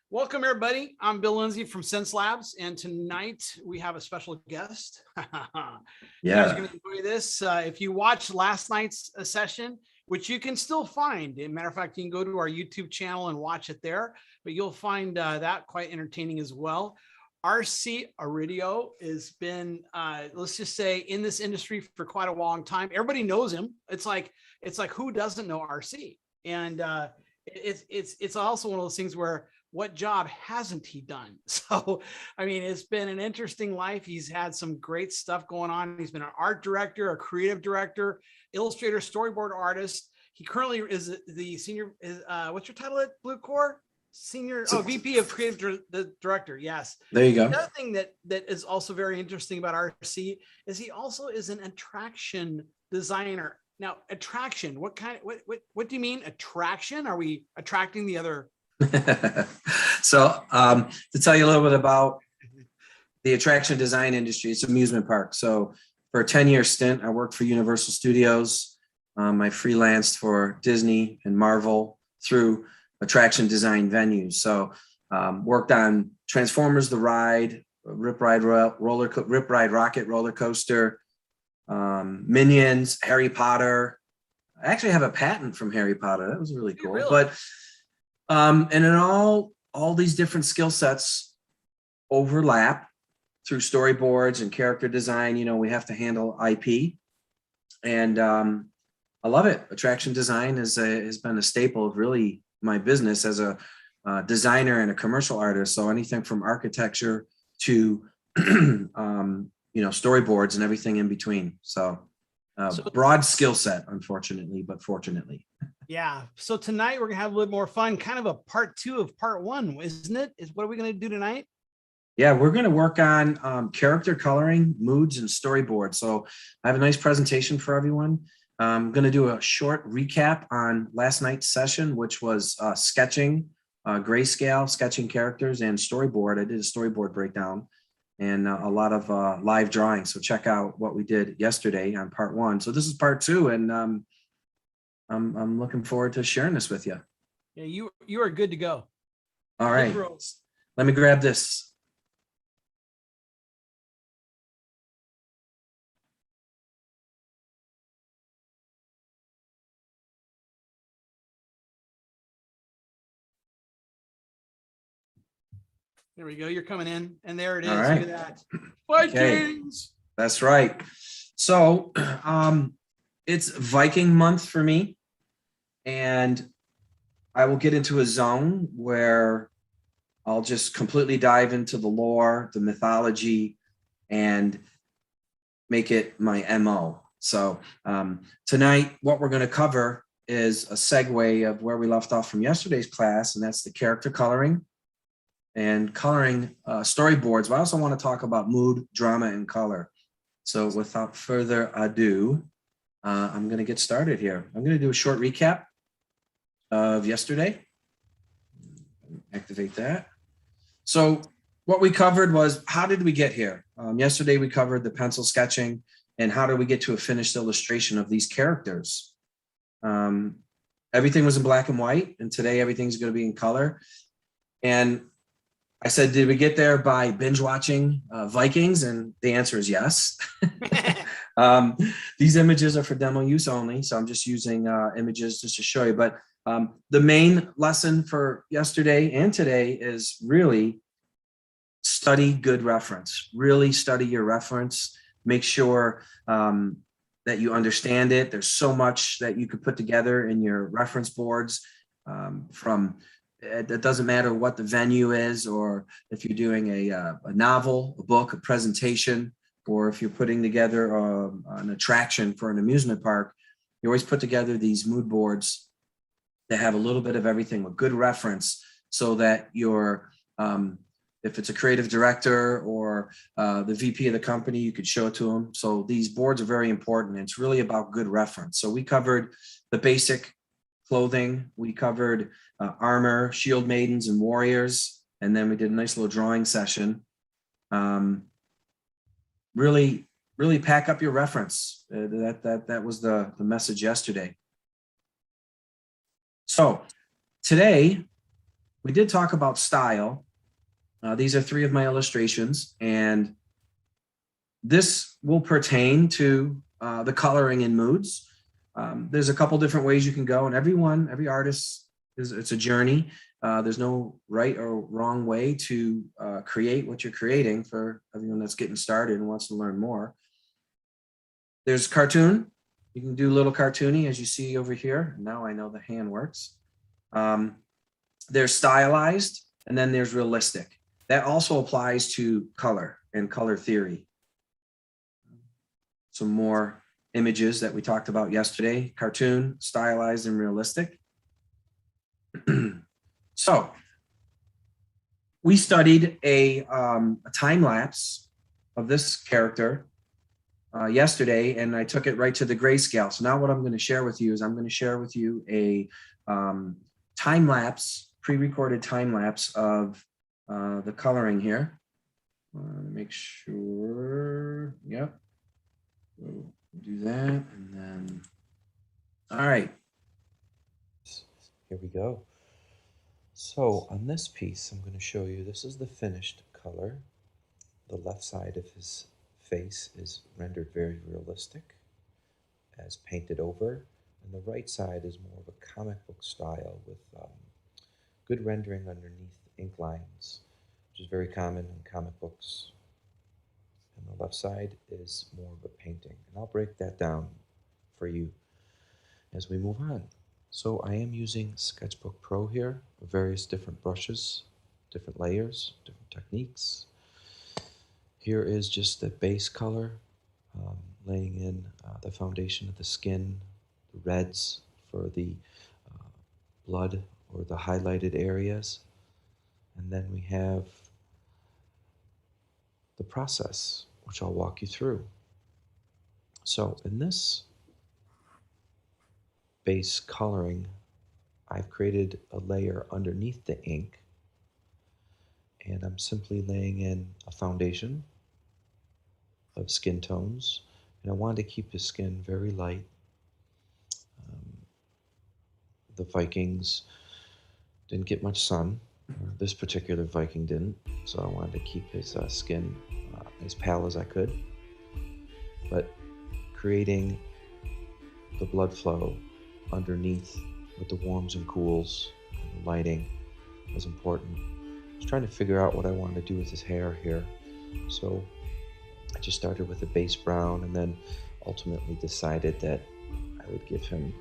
Welcome, everybody. I'm Bill Lindsay from Xencelabs, and tonight we have a special guest. You guys are going to enjoy this. If you watched last night's session, which you can still find, as a matter of fact, you can go to our YouTube channel and watch it there, but you'll find that quite entertaining as well. RC Aradio has been, let's just say, in this industry for quite a long time. Everybody knows him. It's like who doesn't know RC? And it's also one of those things where, what job hasn't he done? So, I mean, it's been an interesting life. He's had some great stuff going on. He's been an art director, a creative director, illustrator, storyboard artist. He currently is the senior, what's your title at Blue Core? Senior, VP of creative director. Yes. There you go. The other thing that is also very interesting about RC is he also is an attraction designer. Now, attraction, what do you mean attraction? Are we attracting the other? So to tell you a little bit about the attraction design industry, it's amusement park. So for a 10-year stint, I worked for Universal Studios. I freelanced for Disney and Marvel through attraction design venues. So worked on Transformers, the ride, Rip Ride Rocket roller coaster, Minions, Harry Potter. I actually have a patent from Harry Potter. That was really cool. Really? But and in all these different skill sets overlap through storyboards and character design. You know, we have to handle IP, and I love it. Attraction design has been a staple of really my business as a designer and a commercial artist. So anything from architecture to you know, storyboards and everything in between. So broad skill set, unfortunately, but fortunately. Yeah. So tonight we're gonna have a little more fun, kind of a part 2 of part 1, isn't it? What are we gonna do tonight? Yeah, we're gonna work on character coloring, moods, and storyboards. So I have a nice presentation for everyone. I'm gonna do a short recap on last night's session, which was sketching, grayscale, sketching characters, and storyboard. I did a storyboard breakdown and a lot of live drawing. So check out what we did yesterday on part 1. So this is part 2, and I'm looking forward to sharing this with you. Yeah, you are good to go. All right, let me grab this. There we go. You're coming in, and there it is. All right. Look at that. Vikings. Okay. That's right. So it's Viking month for me, and I will get into a zone where I'll just completely dive into the lore, the mythology, and make it my MO. So tonight, what we're going to cover is a segue of where we left off from yesterday's class, and that's the character coloring and coloring storyboards. But I also want to talk about mood, drama, and color. So without further ado, I'm going to get started here. I'm going to do a short recap of yesterday. Activate that. So what we covered was, how did we get here? Yesterday we covered the pencil sketching and how did we get to a finished illustration of these characters. Everything was in black and white, and today everything's going to be in color. And I said, did we get there by binge watching Vikings? And the answer is yes. These images are for demo use only, so I'm just using images just to show you. But the main lesson for yesterday and today is really study good reference. Really study your reference. Make sure that you understand it. There's so much that you could put together in your reference boards it doesn't matter what the venue is, or if you're doing a novel, a book, a presentation, or if you're putting together an attraction for an amusement park. You always put together these mood boards that have a little bit of everything with good reference, so that you're, if it's a creative director or the VP of the company, you could show it to them. So these boards are very important. It's really about good reference. So we covered the basic clothing. We covered armor, shield maidens, and warriors. And then we did a nice little drawing session. Really pack up your reference. That was the message yesterday. So today we did talk about style. These are 3 of my illustrations, and this will pertain to the coloring and moods. There's a couple different ways you can go, and every artist it's a journey. There's no right or wrong way to create what you're creating for everyone that's getting started and wants to learn more. There's cartoon. You can do little cartoony, as you see over here. Now I know the hand works. There's stylized, and then there's realistic. That also applies to color and color theory. Some more images that we talked about yesterday: cartoon, stylized, and realistic. So we studied a time lapse of this character yesterday, and I took it right to the grayscale. So now what I'm going to share with you is I'm going to share with you a time lapse, pre-recorded time lapse of the coloring here. Make sure, yep. We'll do that, and then, all right. Here we go. So on this piece, I'm going to show you, this is the finished color. The left side of his face is rendered very realistic, as painted over, and the right side is more of a comic book style with good rendering underneath ink lines, which is very common in comic books. And the left side is more of a painting, and I'll break that down for you as we move on. So I am using Sketchbook Pro here, various different brushes, different layers, different techniques. Here is just the base color, laying in the foundation of the skin, the reds for the blood or the highlighted areas. And then we have the process, which I'll walk you through. So in this base coloring, I've created a layer underneath the ink, and I'm simply laying in a foundation of skin tones, and I wanted to keep his skin very light. The Vikings didn't get much sun. This particular Viking didn't, so I wanted to keep his skin as pale as I could, but creating the blood flow underneath with the warms and cools and the lighting was important. I was trying to figure out what I wanted to do with his hair here, so I just started with a base brown, and then ultimately decided that I would give him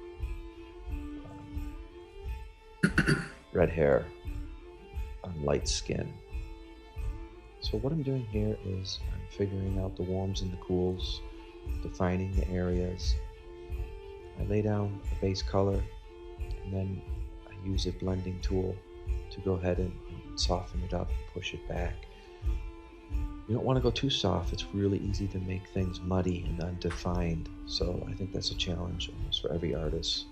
red hair on light skin. So what I'm doing here is I'm figuring out the warms and the cools, defining the areas. I lay down a base color, and then I use a blending tool to go ahead and soften it up, push it back. You don't want to go too soft. It's really easy to make things muddy and undefined. So I think that's a challenge almost for every artist.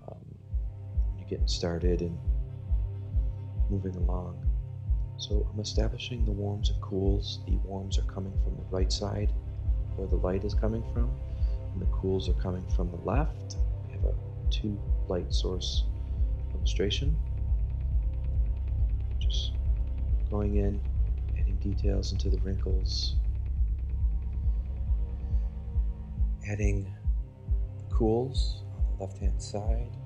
When you're getting started and moving along. So I'm establishing the warms and cools. The warms are coming from the right side, where the light is coming from, and the cools are coming from the left. We have a 2 light source illustration. Just going in, adding details into the wrinkles, adding the cools on the left hand side,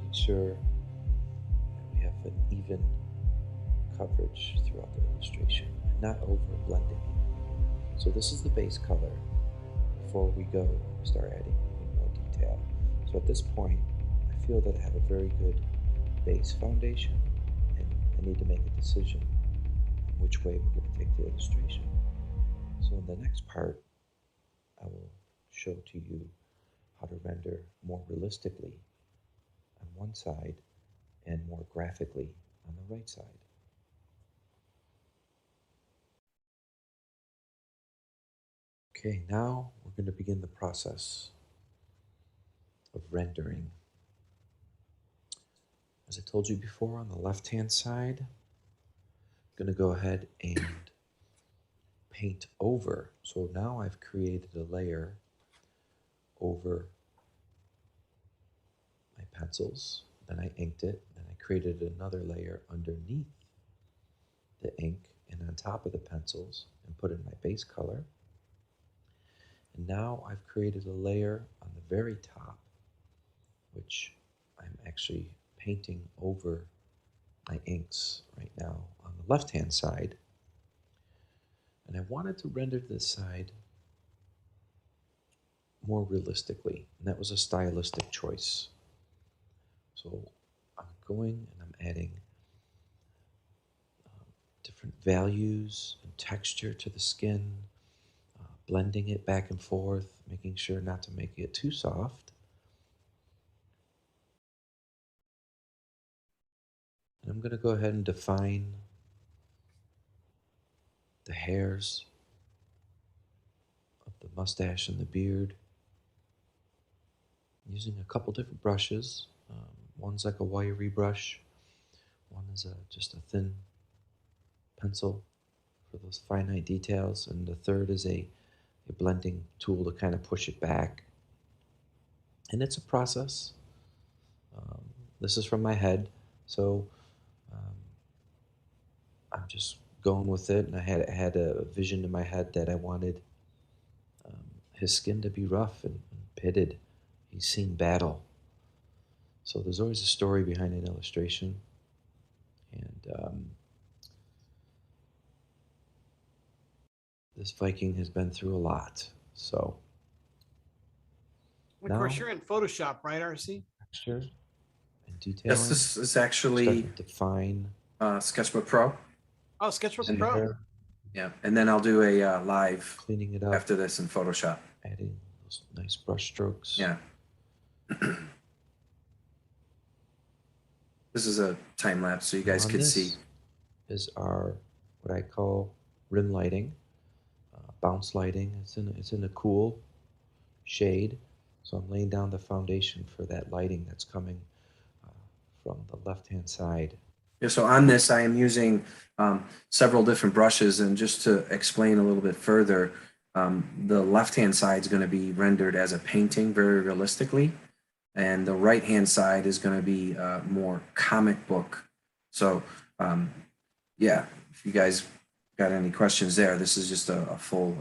making sure that we have an even coverage throughout the illustration and not over blending. So this is the base color before we go start adding even more detail. So at this point, I feel that I have a very good base foundation, and I need to make a decision which way we're going to take the illustration. So in the next part, I will show to you how to render more realistically on one side and more graphically on the right side. Okay, now we're going to begin the process of rendering. As I told you before, on the left-hand side, I'm going to go ahead and paint over. So now I've created a layer over my pencils, then I inked it, then I created another layer underneath the ink and on top of the pencils and put in my base color. And now I've created a layer on the very top, which I'm actually painting over my inks right now on the left-hand side. And I wanted to render this side more realistically, and that was a stylistic choice. So I'm going and I'm adding different values and texture to the skin, blending it back and forth, making sure not to make it too soft. And I'm going to go ahead and define the hairs of the mustache and the beard using a couple different brushes. One's like a wiry brush, one is just a thin pencil for those finite details, and the third is a blending tool to kind of push it back. And it's a process. This is from my head, so I'm just going with it, and I had a vision in my head that I wanted his skin to be rough and pitted. He's seen battle. So there's always a story behind an illustration. And this Viking has been through a lot. So of course, you're in Photoshop, right, RC? Texture and detailing. Yes, this is actually define Sketchbook Pro. Oh, Sketchbook Pro. Yeah, and then I'll do a live cleaning it up after this in Photoshop. Adding those nice brush strokes. Yeah. This is a time lapse, so you guys could see. Is our what I call rim lighting, bounce lighting. It's in a cool shade, so I'm laying down the foundation for that lighting that's coming from the left-hand side. Yeah, so on this, I am using several different brushes, and just to explain a little bit further, the left-hand side is going to be rendered as a painting very realistically, and the right-hand side is going to be more comic book. So yeah, if you guys got any questions there, this is just a full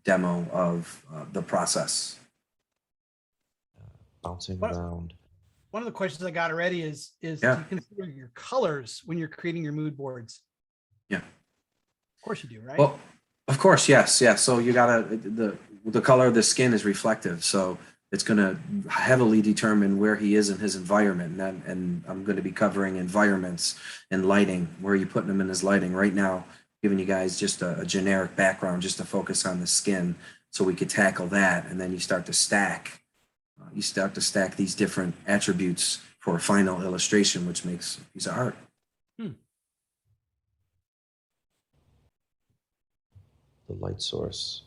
demo of the process. Bouncing around. One of the questions I got already is do you consider your colors when you're creating your mood boards? Yeah. Of course you do, right? Well, of course, yes. Yeah. So you gotta, the color of the skin is reflective. So it's going to heavily determine where he is in his environment. And I'm going to be covering environments and lighting. Where are you putting him in his lighting? Right now, giving you guys just a generic background just to focus on the skin so we could tackle that. And then you start to stack. You start to stack these different attributes for a final illustration, which makes a piece of art. The light source.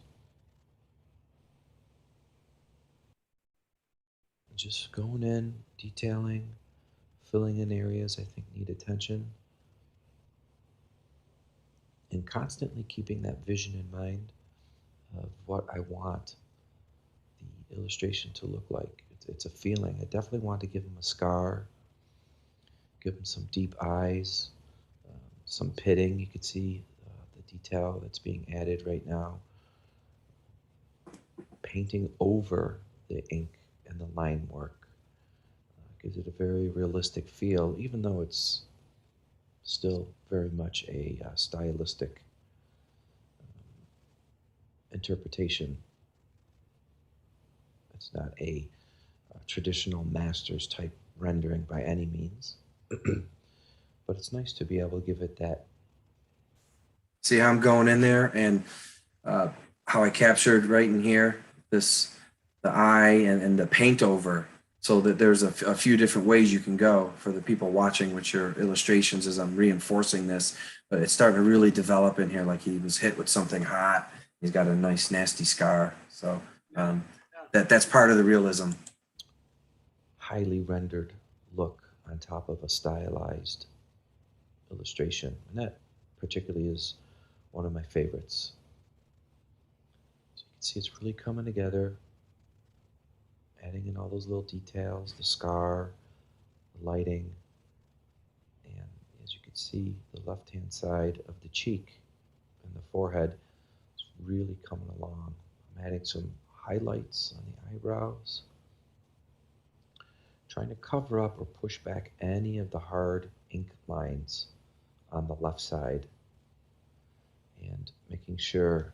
Just going in, detailing, filling in areas I think need attention, and constantly keeping that vision in mind of what I want the illustration to look like. It's a feeling. I definitely want to give him a scar, give him some deep eyes, some pitting. You could see the detail that's being added right now. Painting over the ink and the line work gives it a very realistic feel, even though it's still very much a stylistic interpretation. It's not a traditional master's type rendering by any means, but it's nice to be able to give it that. See how I'm going in there, and how I captured right in here the eye and the paint over, so that there's a few different ways you can go for the people watching with your illustrations as I'm reinforcing this. But it's starting to really develop in here, like he was hit with something hot. He's got a nice nasty scar. So that's part of the realism. Highly rendered look on top of a stylized illustration, and that particularly is one of my favorites. So you can see it's really coming together, adding in all those little details, the scar, the lighting, see the left-hand side of the cheek and the forehead is really coming along. I'm adding some highlights on the eyebrows, trying to cover up or push back any of the hard ink lines on the left side and making sure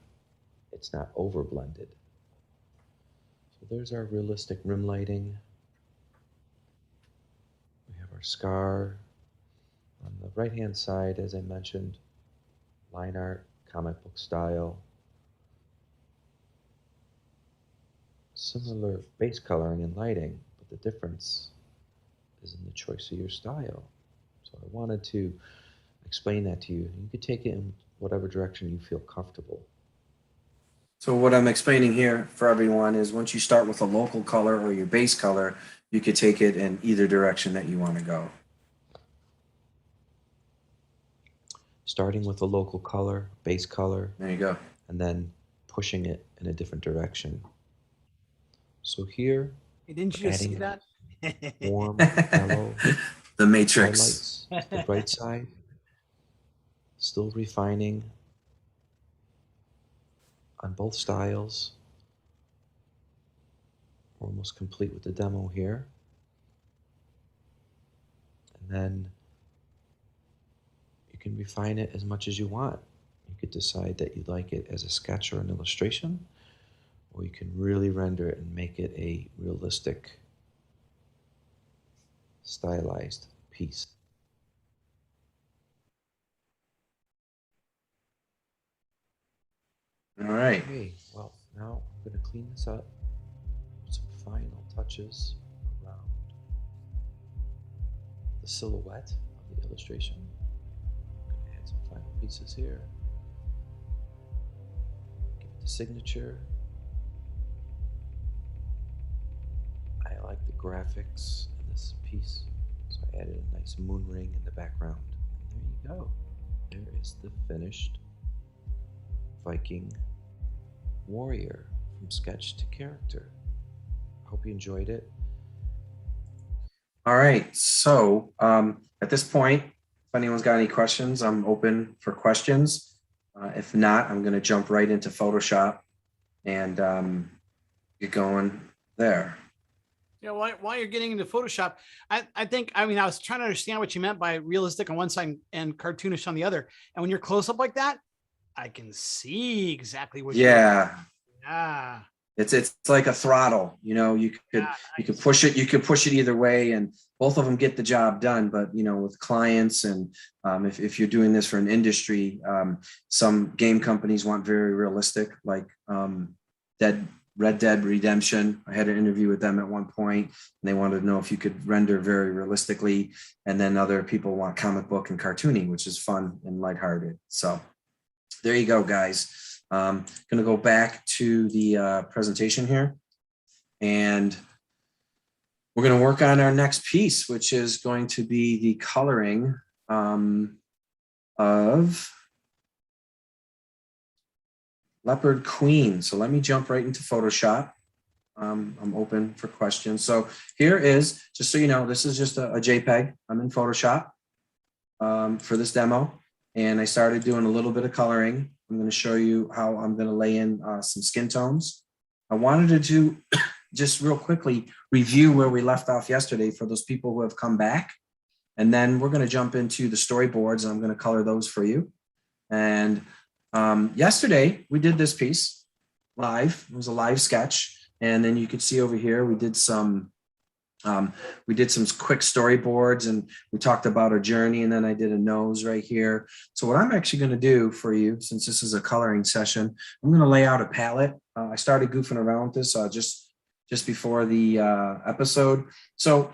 it's not over blended. So there's our realistic rim lighting. We have our scar. On the right hand side, as I mentioned, line art, comic book style. Similar base coloring and lighting, but the difference is in the choice of your style. So I wanted to explain that to you. You could take it in whatever direction you feel comfortable. So what I'm explaining here for everyone is once you start with a local color or your base color, you could take it in either direction that you want to go. Starting with a local color, base color. There you go. And then pushing it in a different direction. So here, Hey, didn't you just see that? warm yellow. The Matrix. Highlights, the bright side. Still refining on both styles. We're almost complete with the demo here. And then you can refine it as much as you want. You could decide that you like it as a sketch or an illustration, or you can really render it and make it a realistic, stylized piece. All right. Okay, well, now I'm going to clean this up, put some final touches around the silhouette of the illustration. I'm going to add some final pieces here. Give it the signature. I like the graphics in this piece, so I added a nice moon ring in the background. And there you go. There is the finished Viking warrior from sketch to character. I hope you enjoyed it. All right. So at this point, if anyone's got any questions, I'm open for questions. If not, I'm going to jump right into Photoshop and get going there. Yeah, while you're getting into Photoshop, I was trying to understand what you meant by realistic on one side and cartoonish on the other. And when you're close up like that, I can see exactly what you're doing. Yeah. It's like a throttle, you know, you could push it either way, and both of them get the job done. But, you know, with clients and if you're doing this for an industry, some game companies want very realistic, like Red Dead Redemption. I had an interview with them at one point, and they wanted to know if you could render very realistically. And then other people want comic book and cartooning, which is fun and lighthearted. So there you go, guys. Going to go back to the presentation here, and we're going to work on our next piece, which is going to be the coloring of Leopard Queen. So let me jump right into Photoshop. I'm open for questions. So here is, just so you know, this is just a JPEG. I'm in Photoshop for this demo, and I started doing a little bit of coloring. I'm going to show you how I'm going to lay in some skin tones. I wanted to do just real quickly review where we left off yesterday for those people who have come back. And then we're going to jump into the storyboards, and I'm going to color those for you. And yesterday we did this piece live. It was a live sketch. And then you could see over here, we did some quick storyboards, and we talked about our journey, and then I did a nose right here. So what I'm actually going to do for you, since this is a coloring session, I'm going to lay out a palette. I started goofing around with this just before the episode. So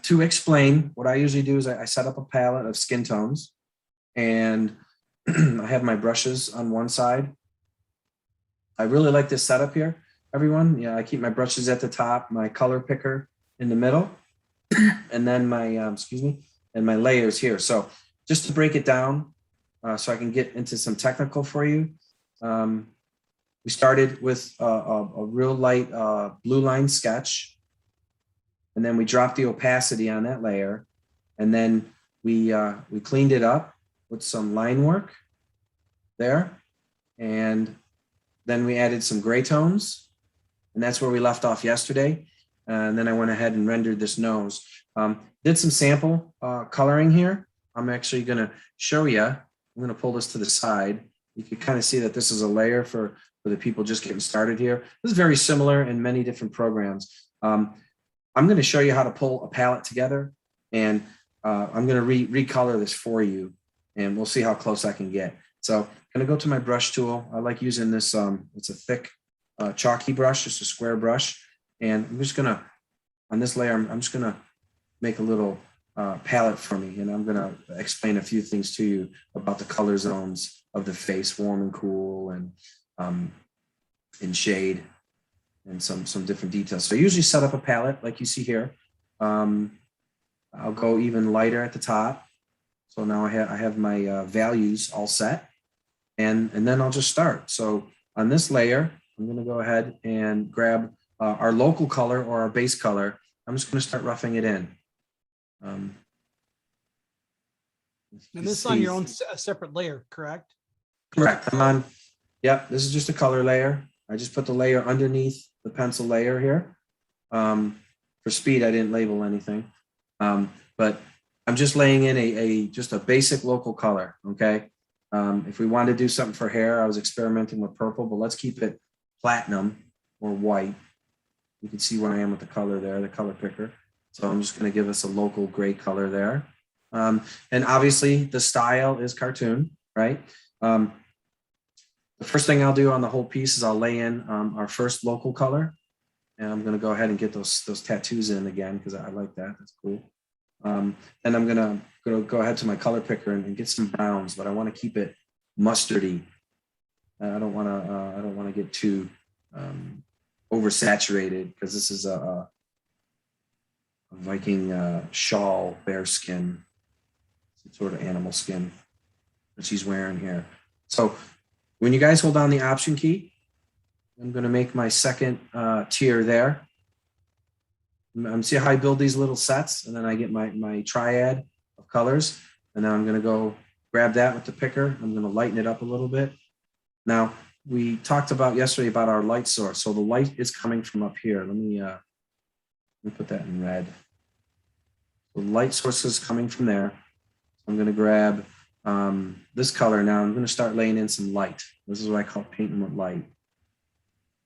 to explain, what I usually do is I set up a palette of skin tones, and I have my brushes on one side. I really like this setup here, everyone. Yeah, I keep my brushes at the top, my color picker in the middle, and then my, and my layers here. So just to break it down, so I can get into some technical for you. We started with a real light blue line sketch, and then we dropped the opacity on that layer. And then we cleaned it up with some line work there. And then we added some gray tones. And that's where we left off yesterday. And then I went ahead and rendered this nose. Did some sample coloring here. I'm actually going to show you. I'm going to pull this to the side. You can kind of see that this is a layer for the people just getting started here. This is very similar in many different programs. I'm going to show you how to pull a palette together, and I'm going to recolor this for you, and we'll see how close I can get. So I'm going to go to my brush tool. I like using this. It's a thick chalky brush, just a square brush. And I'm just going to, on this layer, I'm just going to make a little palette for me. And I'm going to explain a few things to you about the color zones of the face, warm and cool, and in shade, and some different details. So I usually set up a palette like you see here. I'll go even lighter at the top. So now I have my values all set, and then I'll just start. So on this layer, I'm going to go ahead and grab our local color or our base color. I'm just going to start roughing it in. And this is on your own separate layer, correct? Correct. I'm on. Yep. This is just a color layer. I just put the layer underneath the pencil layer here. For speed, I didn't label anything, but I'm just laying in just a basic local color. Okay. If we wanted to do something for hair, I was experimenting with purple, but let's keep it platinum or white. You can see where I am with the color there, the color picker. So I'm just going to give us a local gray color there. And obviously the style is cartoon, right? The first thing I'll do on the whole piece is I'll lay in our first local color. And I'm going to go ahead and get those tattoos in again, because I like that. That's cool. And I'm going to go ahead to my color picker and get some browns, but I want to keep it mustardy. I don't want to get too oversaturated, because this is a Viking shawl, bear skin, some sort of animal skin that she's wearing here. So when you guys hold down the Option key, I'm going to make my second tier there. See how I build these little sets, and then I get my triad of colors, and then I'm going to go grab that with the picker. I'm going to lighten it up a little bit. Now, we talked about yesterday about our light source. So the light is coming from up here. Let me put that in red. The light source is coming from there. I'm going to grab this color now. I'm going to start laying in some light. This is what I call painting with light.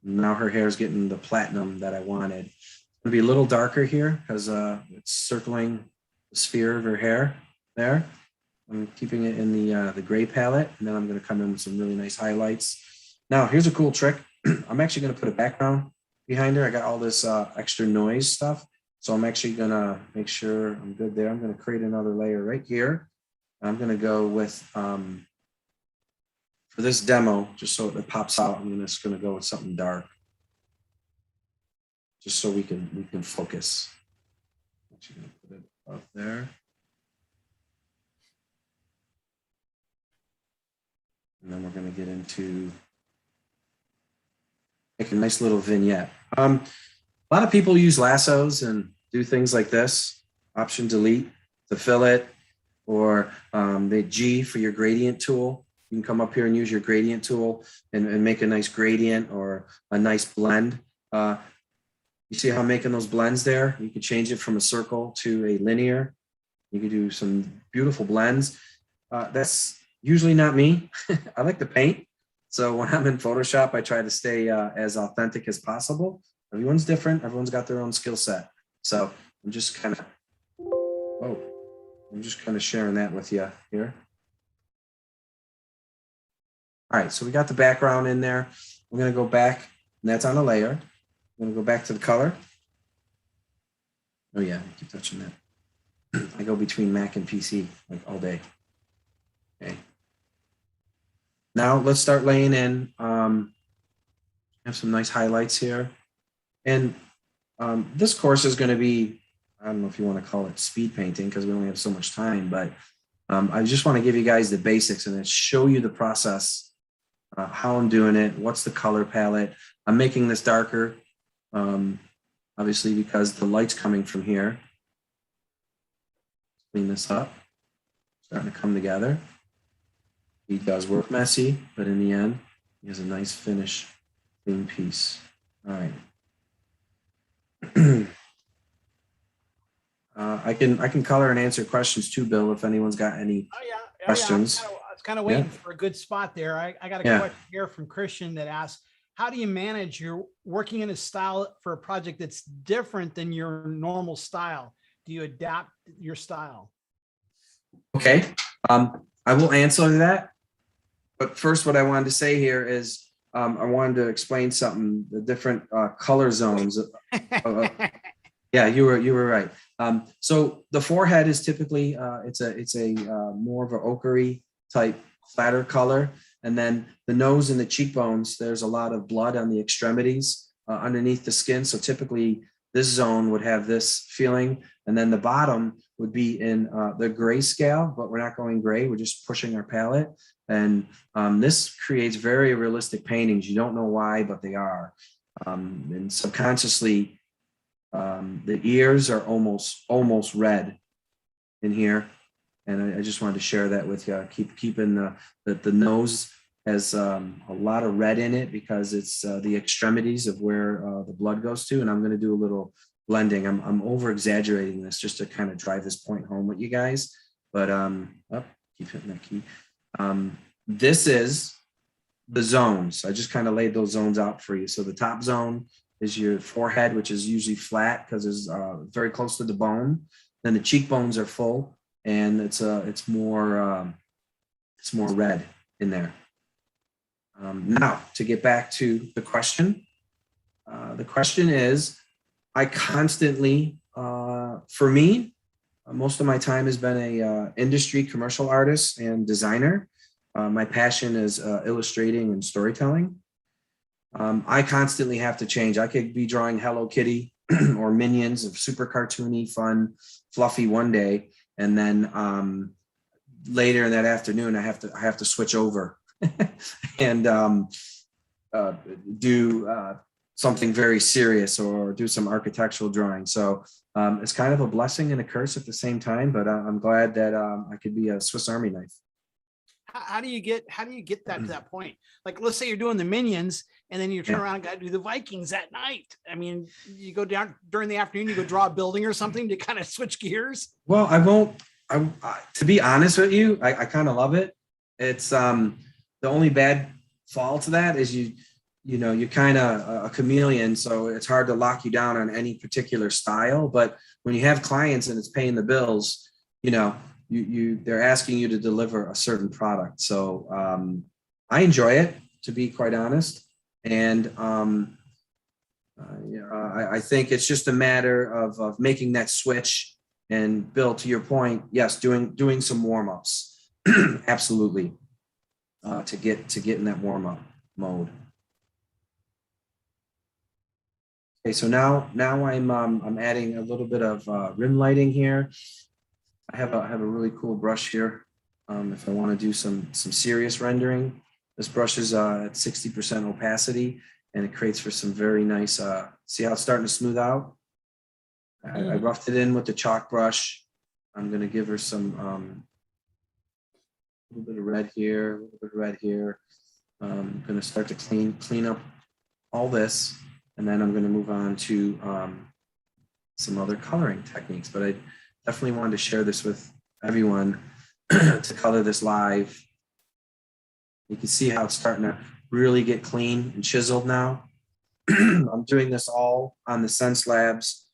Now her hair is getting the platinum that I wanted. It's going to be a little darker here because it's circling the sphere of her hair there. I'm keeping it in the gray palette, and then I'm going to come in with some really nice highlights. Now, here's a cool trick. I'm actually going to put a background behind her. I got all this extra noise stuff. So I'm actually going to make sure I'm good there. I'm going to create another layer right here. I'm going to go with, for this demo, just so it pops out, I'm just going to go with something dark, just so we can focus. I'm actually going to put it up there. And then we're going to get into make a nice little vignette. A lot of people use lassos and do things like this. Option delete to fill it, or the G for your gradient tool. You can come up here and use your gradient tool and make a nice gradient or a nice blend. You see how I'm making those blends there? You can change it from a circle to a linear. You can do some beautiful blends. That's usually not me. I like to paint. So when I'm in Photoshop, I try to stay as authentic as possible. Everyone's different. Everyone's got their own skill set. So I'm just kind of sharing that with you here. All right, so we got the background in there. We're going to go back, and that's on a layer. I'm going to go back to the color. Oh yeah, I keep touching that. I go between Mac and PC like all day. Okay. Now let's start laying in. Have some nice highlights here. And this course is going to be, I don't know if you want to call it speed painting because we only have so much time, but I just want to give you guys the basics and then show you the process, how I'm doing it, what's the color palette. I'm making this darker, obviously because the light's coming from here. Clean this up. starting to come together. He does work messy, but in the end, he has a nice finish, clean piece. All right. I can color and answer questions too, Bill, if anyone's got any questions. I was kind of waiting for a good spot there. I got a question here from Christian that asks, how do you manage your working in a style for a project that's different than your normal style? Do you adapt your style? Okay, I will answer that. But first, what I wanted to say here is I wanted to explain something, the different color zones. Yeah, you were right. So the forehead is typically it's a more of an ochre type flatter color, and then the nose and the cheekbones, there's a lot of blood on the extremities underneath the skin. So typically this zone would have this feeling, and then the bottom would be in the gray scale, but we're not going gray. We're just pushing our palette, and this creates very realistic paintings. You don't know why, but they are, and subconsciously. The ears are almost red in here, and I just wanted to share that with you. Keeping the nose has a lot of red in it because it's the extremities of where the blood goes to, and I'm going to do a little blending. I'm over exaggerating this just to kind of drive this point home with you guys, but keep hitting that key. This is the zones. I just kind of laid those zones out for you. So the top zone is your forehead, which is usually flat because it's very close to the bone. Then the cheekbones are full, and it's more red in there. Now to get back to the question is, I constantly, for me, most of my time has been a industry commercial artist and designer. My passion is illustrating and storytelling. I constantly have to change. I could be drawing Hello Kitty or Minions of super cartoony, fun, fluffy one day, and then later in that afternoon, I have to switch over and do something very serious or do some architectural drawing. So it's kind of a blessing and a curse at the same time. But I'm glad that I could be a Swiss Army knife. How do you get that to that point? Like, let's say you're doing the Minions and then you turn around and got to do the Vikings at night. I mean, you go down during the afternoon, you go draw a building or something to kind of switch gears. Well, to be honest with you, I kind of love it. It's the only bad fall to that is you're kind of a chameleon. So it's hard to lock you down on any particular style. But when you have clients and it's paying the bills, they're asking you to deliver a certain product. So I enjoy it, to be quite honest. And I think it's just a matter of making that switch. And Bill, to your point, yes, doing some warm-ups, absolutely, to get in that warm-up mode. Okay, so now I'm adding a little bit of rim lighting here. I have a really cool brush here. If I want to do some serious rendering, this brush is at 60% opacity, and it creates for some very nice. See how it's starting to smooth out? I roughed it in with the chalk brush. I'm going to give her some a little bit of red here, a little bit of red here. I'm going to start to clean up all this, and then I'm going to move on to some other coloring techniques. But I definitely wanted to share this with everyone to color this live. You can see how it's starting to really get clean and chiseled now. I'm doing this all on the Xencelabs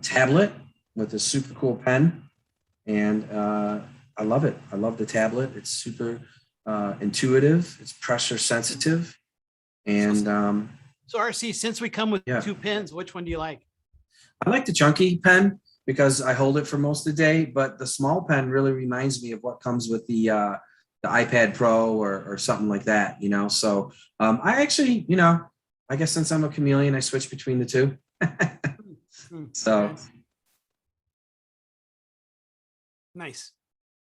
tablet with a super cool pen, and I love it. I love the tablet. It's super intuitive. It's pressure sensitive, and so RC, since we come with two pens, which one do you like? I like the chunky pen because I hold it for most of the day, but the small pen really reminds me of what comes with the iPad Pro or something like that, So I actually, I guess since I'm a chameleon, I switch between the two. So nice.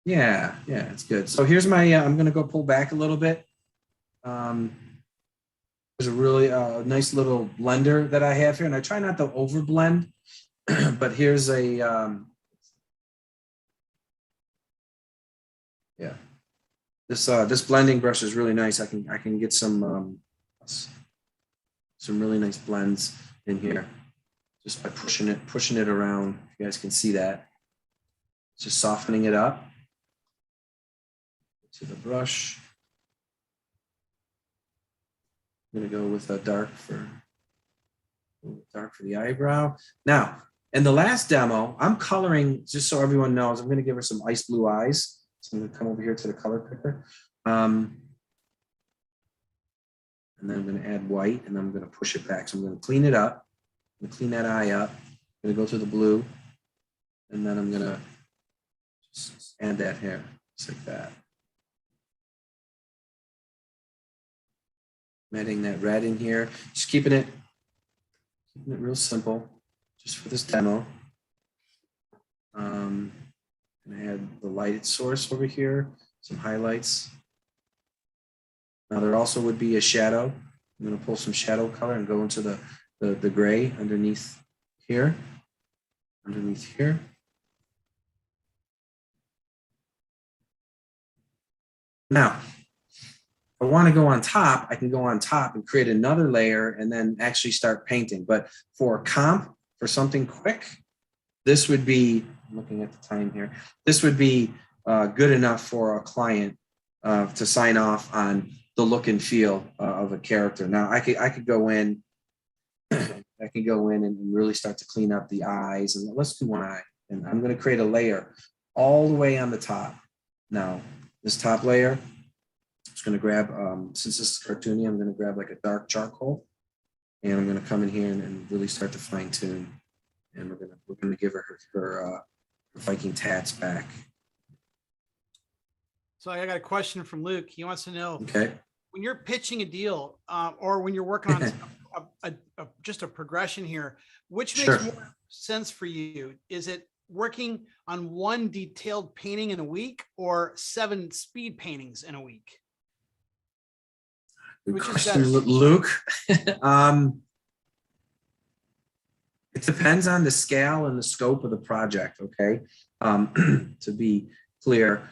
Yeah, it's good. So here's my, I'm going to go pull back a little bit. There's a really nice little blender that I have here, and I try not to over blend, but here's a, Yeah. This blending brush is really nice. I can get some really nice blends in here just by pushing it around. You guys can see that. Just softening it up to the brush. I'm gonna go with a dark for the eyebrow. Now, in the last demo, I'm coloring, just so everyone knows, I'm gonna give her some ice blue eyes. So I'm gonna come over here to the color picker. And then I'm gonna add white and I'm gonna push it back. So I'm gonna clean it up. I'm gonna clean that eye up. I'm gonna go to the blue. And then I'm gonna just add that here, just like that. I'm adding that red in here. Just keeping it real simple, just for this demo. And I had the lighted source over here, some highlights. Now there also would be a shadow. I'm going to pull some shadow color and go into the gray underneath here. Now, if I want to go on top, I can go on top and create another layer and then actually start painting. But for a comp, for something quick, this would be, I'm looking at the time here, this would be good enough for a client to sign off on the look and feel of a character. Now I could go in, and really start to clean up the eyes, and let's do one eye. And I'm going to create a layer all the way on the top. Now this top layer, I'm just going to grab, since this is cartoony, I'm going to grab like a dark charcoal, and I'm going to come in here and really start to fine tune. And we're going to give her Viking tats back. So I got a question from Luke. He wants to know, okay, when you're pitching a deal or when you're working on just a progression here, which makes more sense for you? Is it working on one detailed painting in a week or 7 speed paintings in a week? Good question, Luke. It depends on the scale and the scope of the project, okay? To be clear,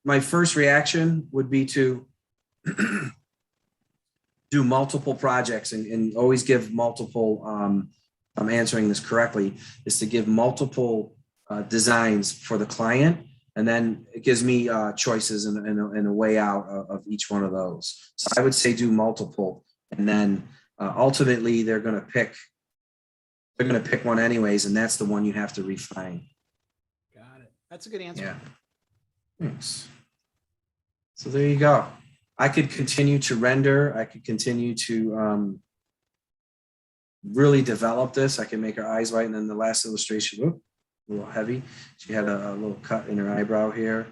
my first reaction would be to do multiple projects and always give multiple, I'm answering this correctly, is to give multiple designs for the client. And then it gives me choices and a way out of each one of those. So I would say do multiple, and then ultimately they're going to pick one anyways, and that's the one you have to refine. Got it. That's a good answer. Yeah. Thanks. So there you go. I could continue to render. I could continue to really develop this. I can make her eyes white, and then the last illustration, whoop, a little heavy. She had a little cut in her eyebrow here.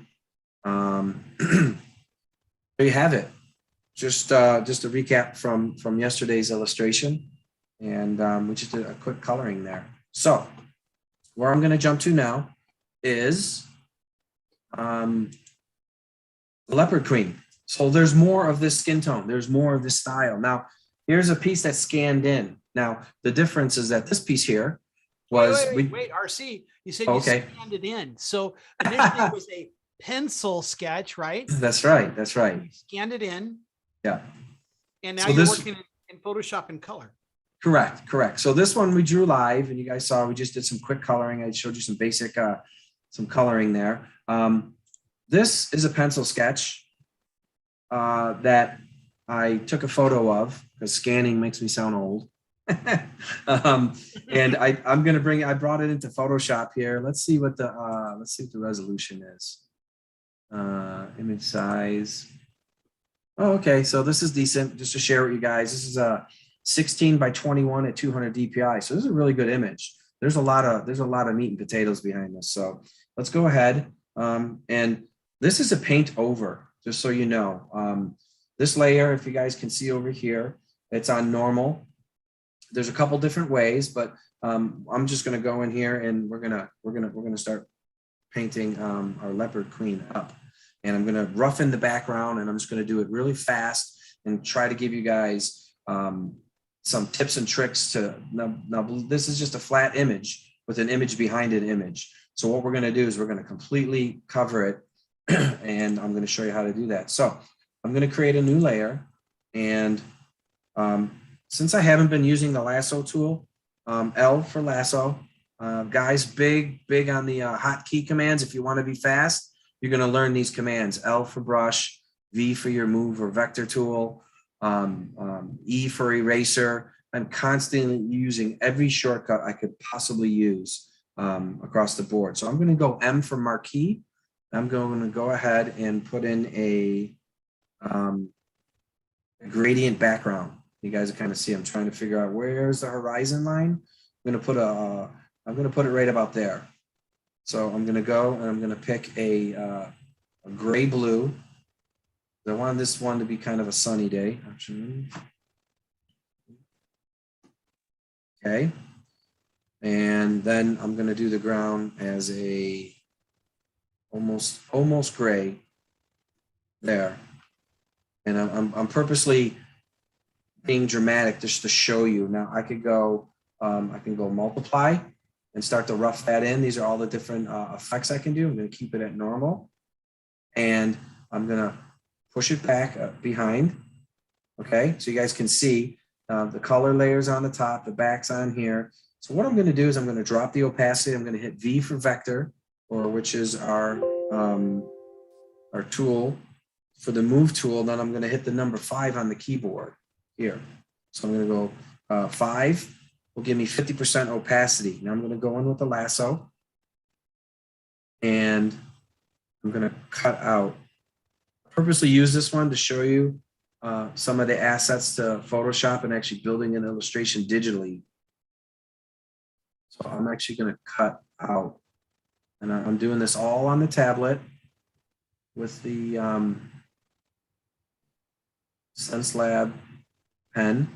There you have it. Just a recap from yesterday's illustration, and we just did a quick coloring there. So where I'm going to jump to now is the Leopard Queen. So there's more of this skin tone. There's more of this style. Now here's a piece that's scanned in. Now the difference is that this piece here was wait, RC. You said you scanned it in. So initially it was a pencil sketch, right? That's right. That's right. You scanned it in. Yeah. And now you're working in Photoshop in color. Correct. So this one we drew live, and you guys saw we just did some quick coloring. I showed you some basic, some coloring there. This is a pencil sketch that I took a photo of, because scanning makes me sound old. And I brought it into Photoshop here. Let's see what the resolution is. Image size. Oh, okay. So this is decent. Just to share with you guys, this is a 16 by 21 at 200 DPI. So this is a really good image. There's a lot of meat and potatoes behind this. So let's go ahead. And this is a paint over, just so you know. This layer, if you guys can see over here, it's on normal. There's a couple different ways, but I'm just going to go in here and we're gonna start painting our Leopard Queen up. And I'm going to roughen the background, and I'm just going to do it really fast and try to give you guys some tips and tricks to now this is just a flat image with an image behind an image. So what we're going to do is we're going to completely cover it and I'm going to show you how to do that. So I'm going to create a new layer, and since I haven't been using the lasso tool, L for lasso, guys, big on the hotkey commands. If you want to be fast, you're going to learn these commands: L for brush, V for your move or vector tool, E for eraser. I'm constantly using every shortcut I could possibly use across the board. So I'm going to go M for marquee. I'm going to go ahead and put in a gradient background. You guys kind of see, I'm trying to figure out where's the horizon line. I'm going to put it right about there. So I'm going to go and I'm going to pick a gray blue. I want this one to be kind of a sunny day, actually. Okay. And then I'm going to do the ground as a almost gray there. And I'm purposely being dramatic just to show you. Now I can go multiply and start to rough that in. These are all the different effects I can do. I'm going to keep it at normal, and I'm going to push it back behind. Okay, so you guys can see the color layers on the top, the back's on here. So what I'm going to do is I'm going to drop the opacity. I'm going to hit V for vector, or which is our tool for the move tool. Then I'm going to hit the number 5 on the keyboard here. So I'm going to go 5 will give me 50% opacity. Now I'm going to go in with the lasso, and I'm going to cut out. I purposely use this one to show you some of the assets to Photoshop and actually building an illustration digitally. So I'm actually going to cut out, and I'm doing this all on the tablet with the Xencelabs pen.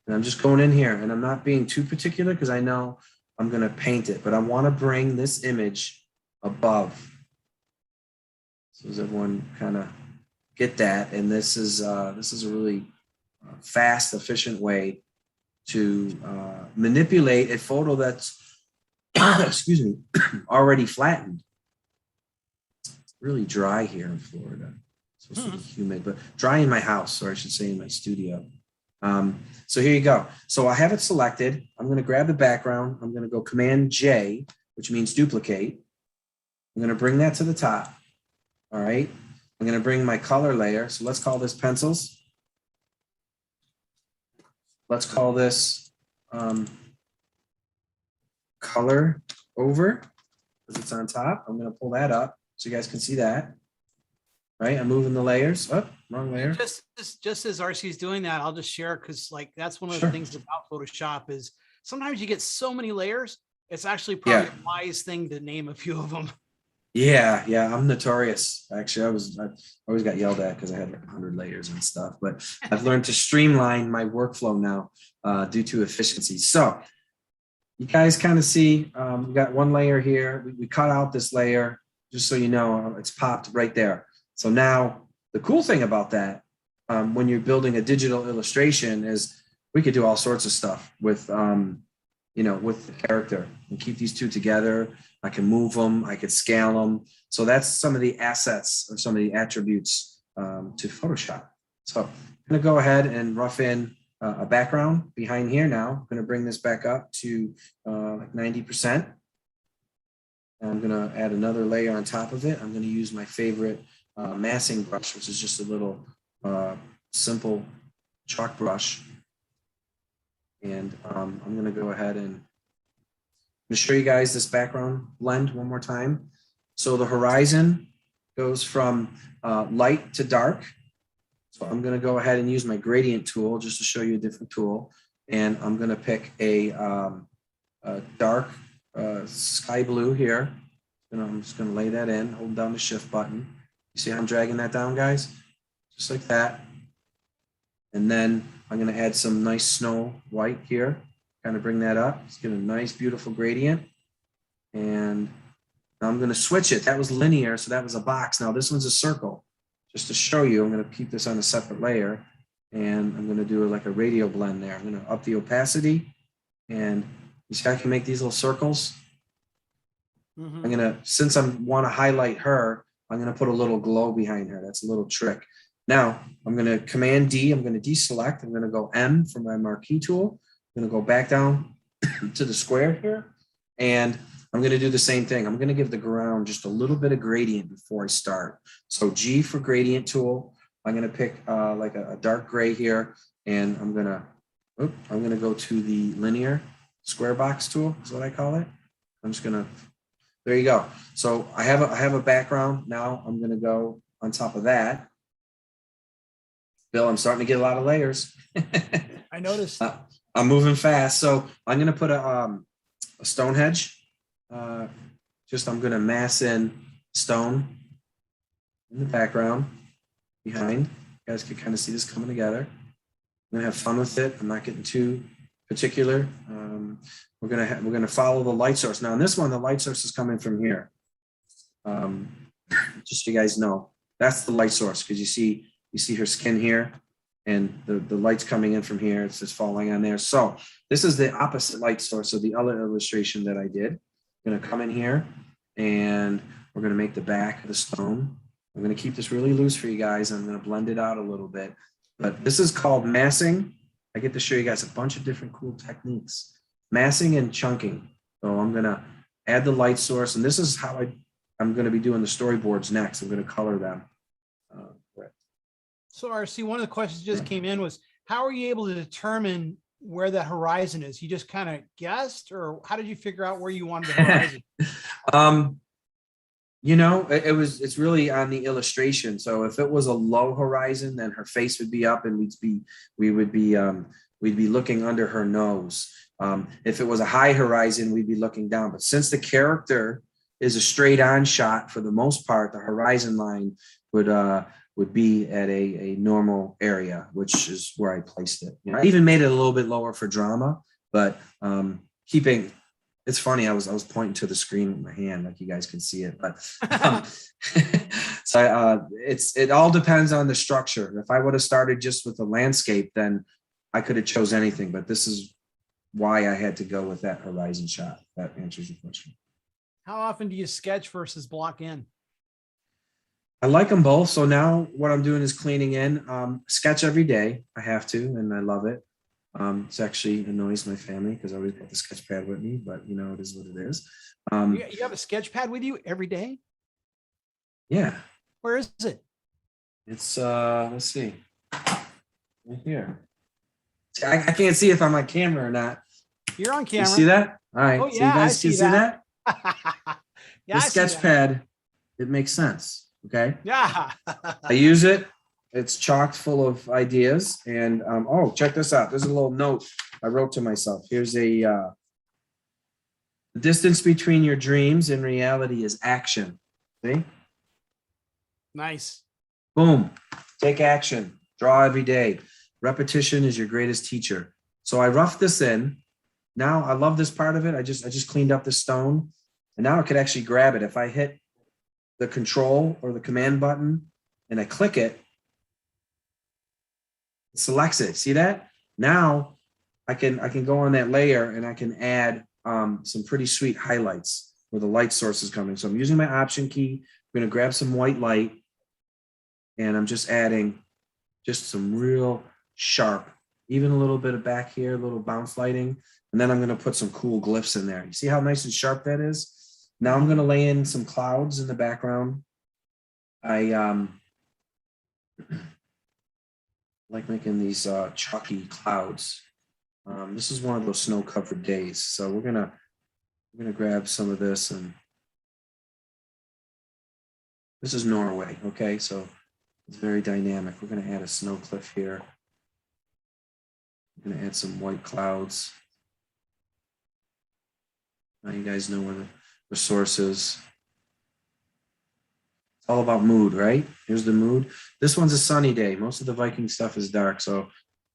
And I'm just going in here, and I'm not being too particular because I know I'm going to paint it, but I want to bring this image above. So does everyone kind of get that? And this is a really fast, efficient way to manipulate a photo that's excuse me, already flattened. It's really dry here in Florida. It's supposed to be humid, but dry in my house, or I should say in my studio. So here you go. So I have it selected. I'm going to grab the background. I'm going to go Command J, which means duplicate. I'm going to bring that to the top. All right. I'm going to bring my color layer. So let's call this pencils. Let's call this color over, because it's on top. I'm going to pull that up so you guys can see that. Right, I'm moving the layers. Oh, wrong layer. Just as RC is doing that, I'll just share, because like that's one of the things about Photoshop is sometimes you get so many layers. It's actually probably a wise thing to name a few of them. Yeah, I'm notorious. Actually, I always got yelled at because I had like 100 layers and stuff. But I've learned to streamline my workflow now due to efficiency. So you guys kind of see we got one layer here. We cut out this layer just so you know it's popped right there. So now the cool thing about that, when you're building a digital illustration, is we could do all sorts of stuff with, with the character and keep these two together. I can move them, I could scale them. So that's some of the assets or some of the attributes to Photoshop. So I'm going to go ahead and rough in a background behind here now. I'm going to bring this back up to like 90%. And I'm going to add another layer on top of it. I'm going to use my favorite massing brush, which is just a little simple chalk brush. And I'm going to go ahead and I'm going to show you guys this background blend one more time. So the horizon goes from light to dark. So I'm going to go ahead and use my gradient tool just to show you a different tool. And I'm going to pick a dark sky blue here. And I'm just going to lay that in, hold down the shift button. You see how I'm dragging that down, guys? Just like that. And then I'm going to add some nice snow white here, kind of bring that up. Let's get a nice, beautiful gradient. And now I'm going to switch it. That was linear, so that was a box. Now this one's a circle. Just to show you, I'm going to keep this on a separate layer. And I'm going to do like a radio blend there. I'm going to up the opacity. And you see how I can make these little circles? I'm going to, since I want to highlight her, I'm going to put a little glow behind her. That's a little trick. Now I'm going to Command D. I'm going to deselect. I'm going to go M for my marquee tool. I'm going to go back down to the square here. And I'm going to do the same thing. I'm going to give the ground just a little bit of gradient before I start. So G for gradient tool. I'm going to pick like a dark gray here. And I'm going to go to the linear square box tool is what I call it. I'm just going to, there you go. So I have a background. Now I'm going to go on top of that. Bill, I'm starting to get a lot of layers. I noticed. I'm moving fast. So I'm going to put a stone hedge. I'm going to mass in stone in the background behind. You guys can kind of see this coming together. I'm going to have fun with it. I'm not getting too particular. We're going to follow the light source. Now in this one, the light source is coming from here. Just so you guys know, that's the light source because you see her skin here and the light's coming in from here. It's just falling on there. So this is the opposite light source of the other illustration that I did. I'm going to come in here and we're going to make the back of the stone. I'm going to keep this really loose for you guys. I'm going to blend it out a little bit, but this is called massing. I get to show you guys a bunch of different cool techniques, massing and chunking. So I'm going to add the light source, and this is how I'm going to be doing the storyboards next. I'm going to color them. So RC, one of the questions just came in was, how are you able to determine where the horizon is? You just kind of guessed, or how did you figure out where you wanted the horizon? It's really on the illustration. So if it was a low horizon, then her face would be up and we'd be looking under her nose. If it was a high horizon, we'd be looking down. But since the character is a straight on shot, for the most part, the horizon line would be at a normal area, which is where I placed it. I even made it a little bit lower for drama, but it's funny. I was pointing to the screen with my hand, like you guys can see it, but it all depends on the structure. If I would have started just with the landscape, then I could have chose anything, but this is why I had to go with that horizon shot. That answers your question. How often do you sketch versus block in? I like them both. So now what I'm doing is cleaning in. Sketch every day. I have to, and I love it. It's actually annoys my family because I always got the sketch pad with me, but it is what it is. You have a sketch pad with you every day? Yeah. Where is it? It's let's see, right here. I can't see if I'm on camera or not. You're on camera. You see that? All right. Oh, So yeah, you guys can see that? Yeah, the sketch pad, it makes sense. Okay. Yeah. I use it. It's chocked full of ideas. And check this out. There's a little note I wrote to myself. Here's the distance between your dreams and reality is action. See? Nice. Boom. Take action. Draw every day. Repetition is your greatest teacher. So I roughed this in. Now I love this part of it. I just cleaned up the stone. And now I could actually grab it. If I hit the control or the command button and I click it, it selects it. See that? Now I can go on that layer and I can add some pretty sweet highlights where the light source is coming. So I'm using my option key. I'm going to grab some white light and I'm just adding just some real sharp, even a little bit of back here, a little bounce lighting. And then I'm going to put some cool glyphs in there. You see how nice and sharp that is? Now I'm going to lay in some clouds in the background. I like making these chalky clouds. This is one of those snow-covered days. So we're gonna grab some of this, and this is Norway. Okay, so it's very dynamic. We're gonna add a snow cliff here. We're gonna add some white clouds. Now you guys know where the source is. It's all about mood, right? Here's the mood. This one's a sunny day. Most of the Viking stuff is dark. So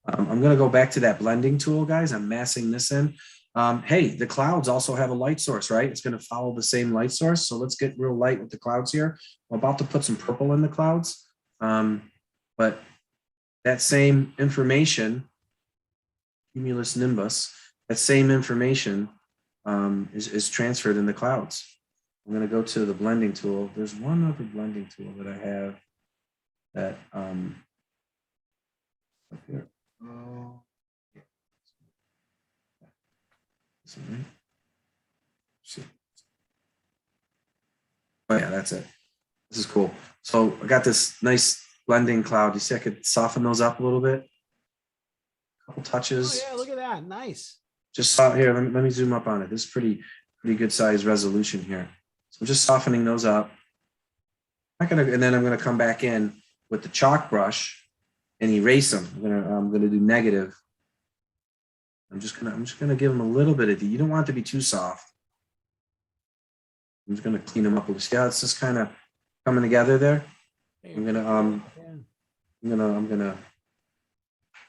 I'm going to go back to that blending tool, guys. I'm massing this in. Hey, the clouds also have a light source, right? It's going to follow the same light source. So let's get real light with the clouds here. I'm about to put some purple in the clouds. But that same information, cumulus nimbus, that same information is transferred in the clouds. I'm going to go to the blending tool. There's one other blending tool that I have that up here. Oh, yeah. This one, right? See. Oh yeah, that's it. This is cool. So I got this nice blending cloud. You see, I could soften those up a little bit. A couple touches. Oh yeah, look at that. Nice. Just here, let me zoom up on it. This is pretty good size resolution here. So I'm just softening those up. And then I'm gonna come back in with the chalk brush and erase them. I'm gonna do negative. I'm just gonna give them a little bit of you don't want it to be too soft. I'm just gonna clean them up. See how it's just kind of coming together there. I'm gonna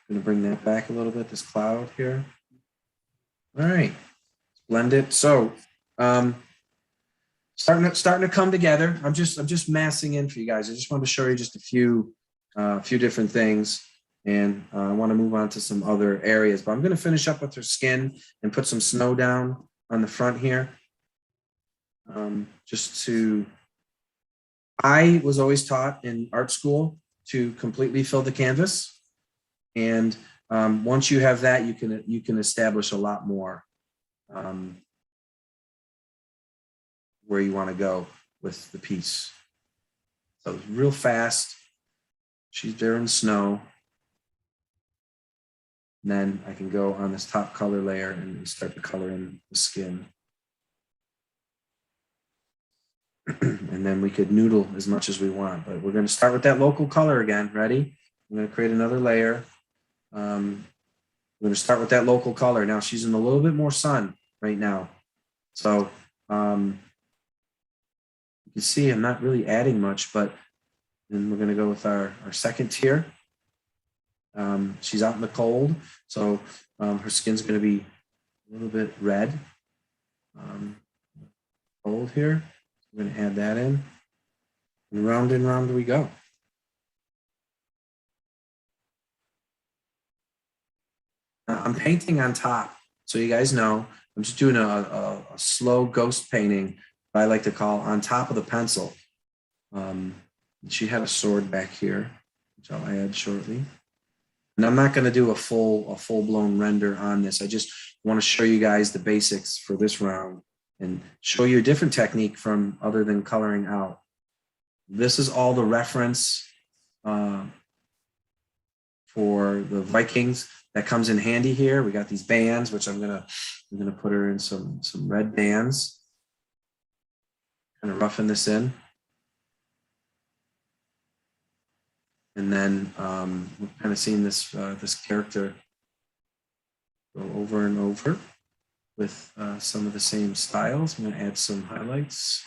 bring that back a little bit. This cloud here. All right, blend it. So starting to come together. I'm just massing in for you guys. I just want to show you just a few different things, and I want to move on to some other areas. But I'm going to finish up with her skin and put some snow down on the front here. I was always taught in art school to completely fill the canvas, and once you have that, you can establish a lot more where you want to go with the piece. So real fast. She's there in snow. And then I can go on this top color layer and start to color in the skin. And then we could noodle as much as we want, but we're going to start with that local color again. Ready? I'm going to create another layer. I'm going to start with that local color. Now she's in a little bit more sun right now. So you can see I'm not really adding much, but then we're going to go with our second tier. She's out in the cold, so her skin's going to be a little bit red. Cold here. We're going to add that in. And round we go. I'm painting on top, so you guys know I'm just doing a slow ghost painting, what I like to call on top of the pencil. She had a sword back here, which I'll add shortly. And I'm not going to do a full-blown render on this. I just want to show you guys the basics for this round and show you a different technique from other than coloring out. This is all the reference for the Vikings that comes in handy here. We got these bands, which I'm gonna put her in some red bands. Kind of roughen this in. And then we're kind of seeing this character go over and over with some of the same styles. I'm going to add some highlights.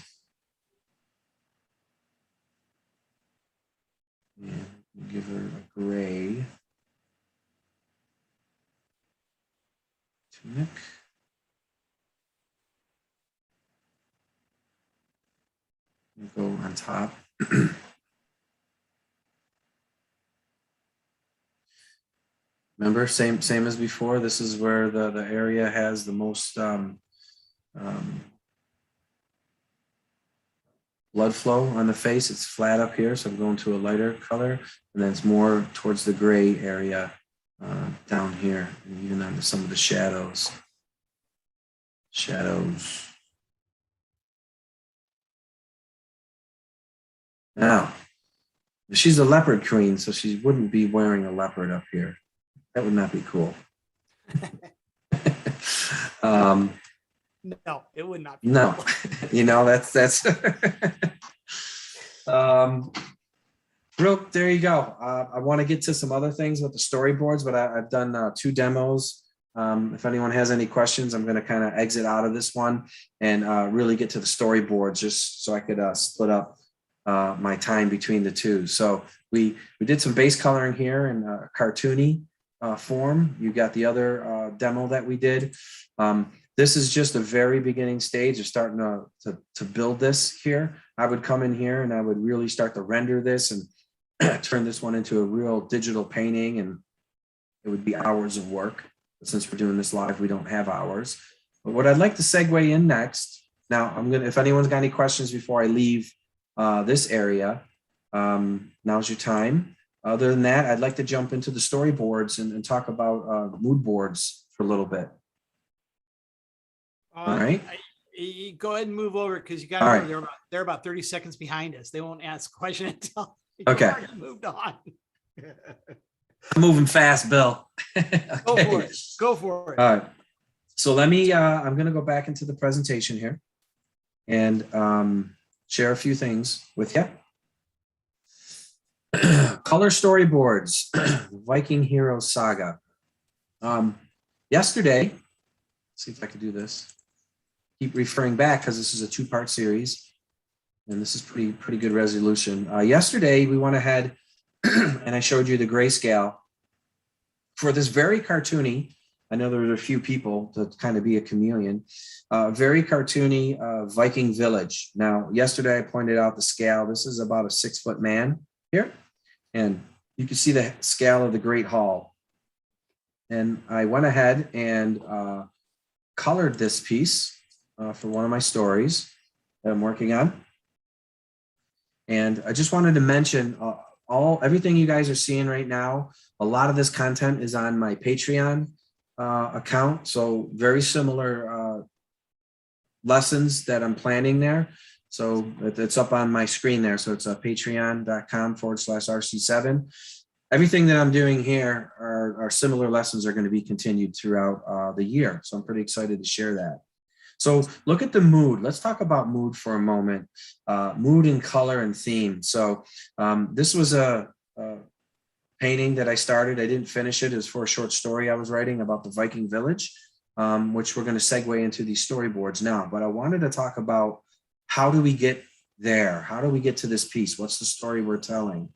And give her a gray tunic. Go on top. Remember, same as before. This is where the area has the most blood flow on the face. It's flat up here, so I'm going to a lighter color, and then it's more towards the gray area down here, and even on some of the shadows. Now, she's a leopard queen, so she wouldn't be wearing a leopard up here. That would not be cool. No, it would not be. No, you know, that's there you go. I want to get to some other things with the storyboards, but I've done 2 demos. If anyone has any questions, I'm going to kind of exit out of this one and really get to the storyboards, just so I could split up my time between the two. So we did some base coloring here in cartoony form. You got the other demo that we did. This is just a very beginning stage of starting to build this here. I would come in here and I would really start to render this and turn this one into a real digital painting, and it would be hours of work. But since we're doing this live, we don't have hours. But what I'd like to segue in next Now if anyone's got any questions before I leave this area, now's your time. Other than that, I'd like to jump into the storyboards and talk about mood boards for a little bit. All right. You go ahead and move over because you got to remember they're about 30 seconds behind us. They won't ask a question until you already moved on. I'm moving fast, Bill. Okay. Go for it. Go for it. All right. So let me, I'm going to go back into the presentation here and share a few things with you. Color storyboards, Viking Hero Saga. Yesterday, let's see if I can do this. Keep referring back because this is a two-part series, and this is pretty good resolution. Yesterday, we went ahead and I showed you the grayscale for this very cartoony. I know there were a few people to kind of be a chameleon. Very cartoony Viking village. Now, yesterday I pointed out the scale. This is about a 6-foot man here, and you can see the scale of the Great Hall. And I went ahead and colored this piece for one of my stories that I'm working on. And I just wanted to mention everything you guys are seeing right now. A lot of this content is on my Patreon account. So very similar lessons that I'm planning there. So it's up on my screen there. So it's patreon.com/RC7. Everything that I'm doing here are similar lessons are going to be continued throughout the year. So I'm pretty excited to share that. So look at the mood. Let's talk about mood for a moment. Mood and color and theme. So this was a painting that I started. I didn't finish it. It was for a short story I was writing about the Viking village, which we're going to segue into these storyboards now. But I wanted to talk about how do we get there? How do we get to this piece? What's the story we're telling?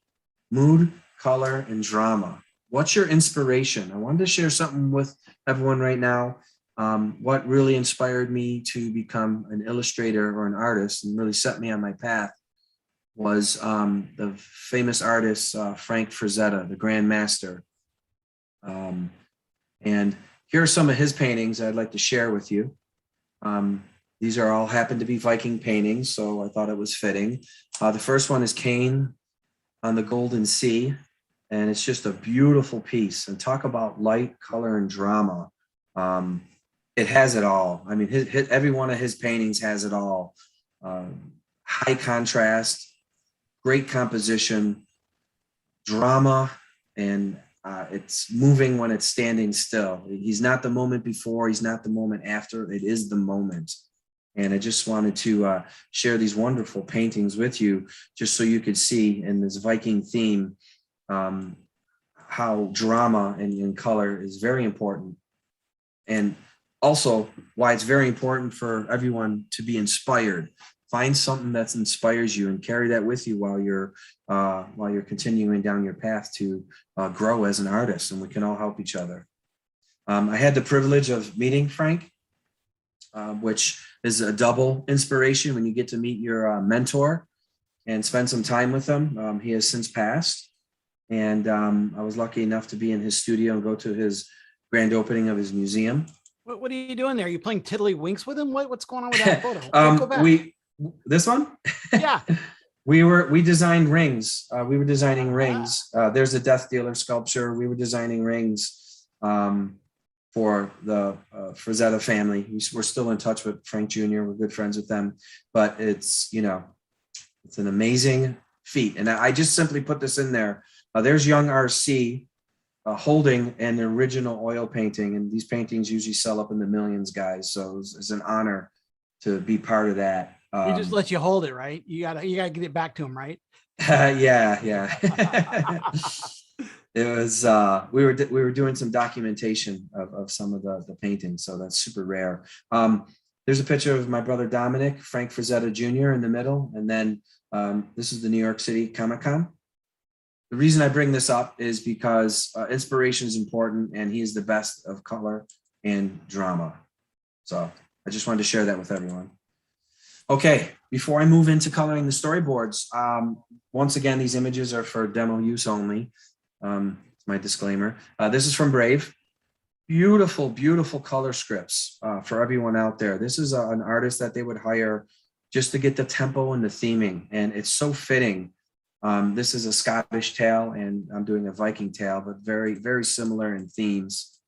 Mood, color, and drama. What's your inspiration? I wanted to share something with everyone right now. What really inspired me to become an illustrator or an artist and really set me on my path was the famous artist Frank Frazetta, the Grand Master. And here are some of his paintings I'd like to share with you. These are all happen to be Viking paintings, so I thought it was fitting. The first one is Cain on the Golden Sea, and it's just a beautiful piece. And talk about light, color, and drama. It has it all. I mean, every one of his paintings has it all. High contrast, great composition, drama, and it's moving when it's standing still. He's not the moment before, he's not the moment after, it is the moment. And I just wanted to share these wonderful paintings with you, just so you could see in this Viking theme how drama and color is very important. And also why it's very important for everyone to be inspired. Find something that inspires you and carry that with you while you're continuing down your path to grow as an artist, and we can all help each other. I had the privilege of meeting Frank, which is a double inspiration when you get to meet your mentor and spend some time with him. He has since passed, and I was lucky enough to be in his studio and go to his grand opening of his museum. What are you doing there? Are you playing tiddlywinks with him? What's going on with that photo? Go back. This one? Yeah. We designed rings. We were designing rings. There's a Death Dealer sculpture. We were designing rings for the Frazetta family. We're still in touch with Frank Jr. We're good friends with them, but it's an amazing feat. And I just simply put this in there. There's young RC holding an original oil painting, and these paintings usually sell up in the millions, guys. So it's an honor to be part of that. He just let you hold it, right? You gotta get it back to him, right? Yeah. It was we were doing some documentation of some of the paintings, so that's super rare. There's a picture of my brother Dominic, Frank Frazetta Jr. in the middle, and then this is the New York City Comic-Con. The reason I bring this up is because inspiration is important, and he is the best of color and drama. So I just wanted to share that with everyone. Okay, before I move into coloring the storyboards, once again, these images are for demo use only. It's my disclaimer. This is from Brave. Beautiful, beautiful color scripts for everyone out there. This is an artist that they would hire just to get the tempo and the theming, and it's so fitting. This is a Scottish tale, and I'm doing a Viking tale, but very, very similar in themes.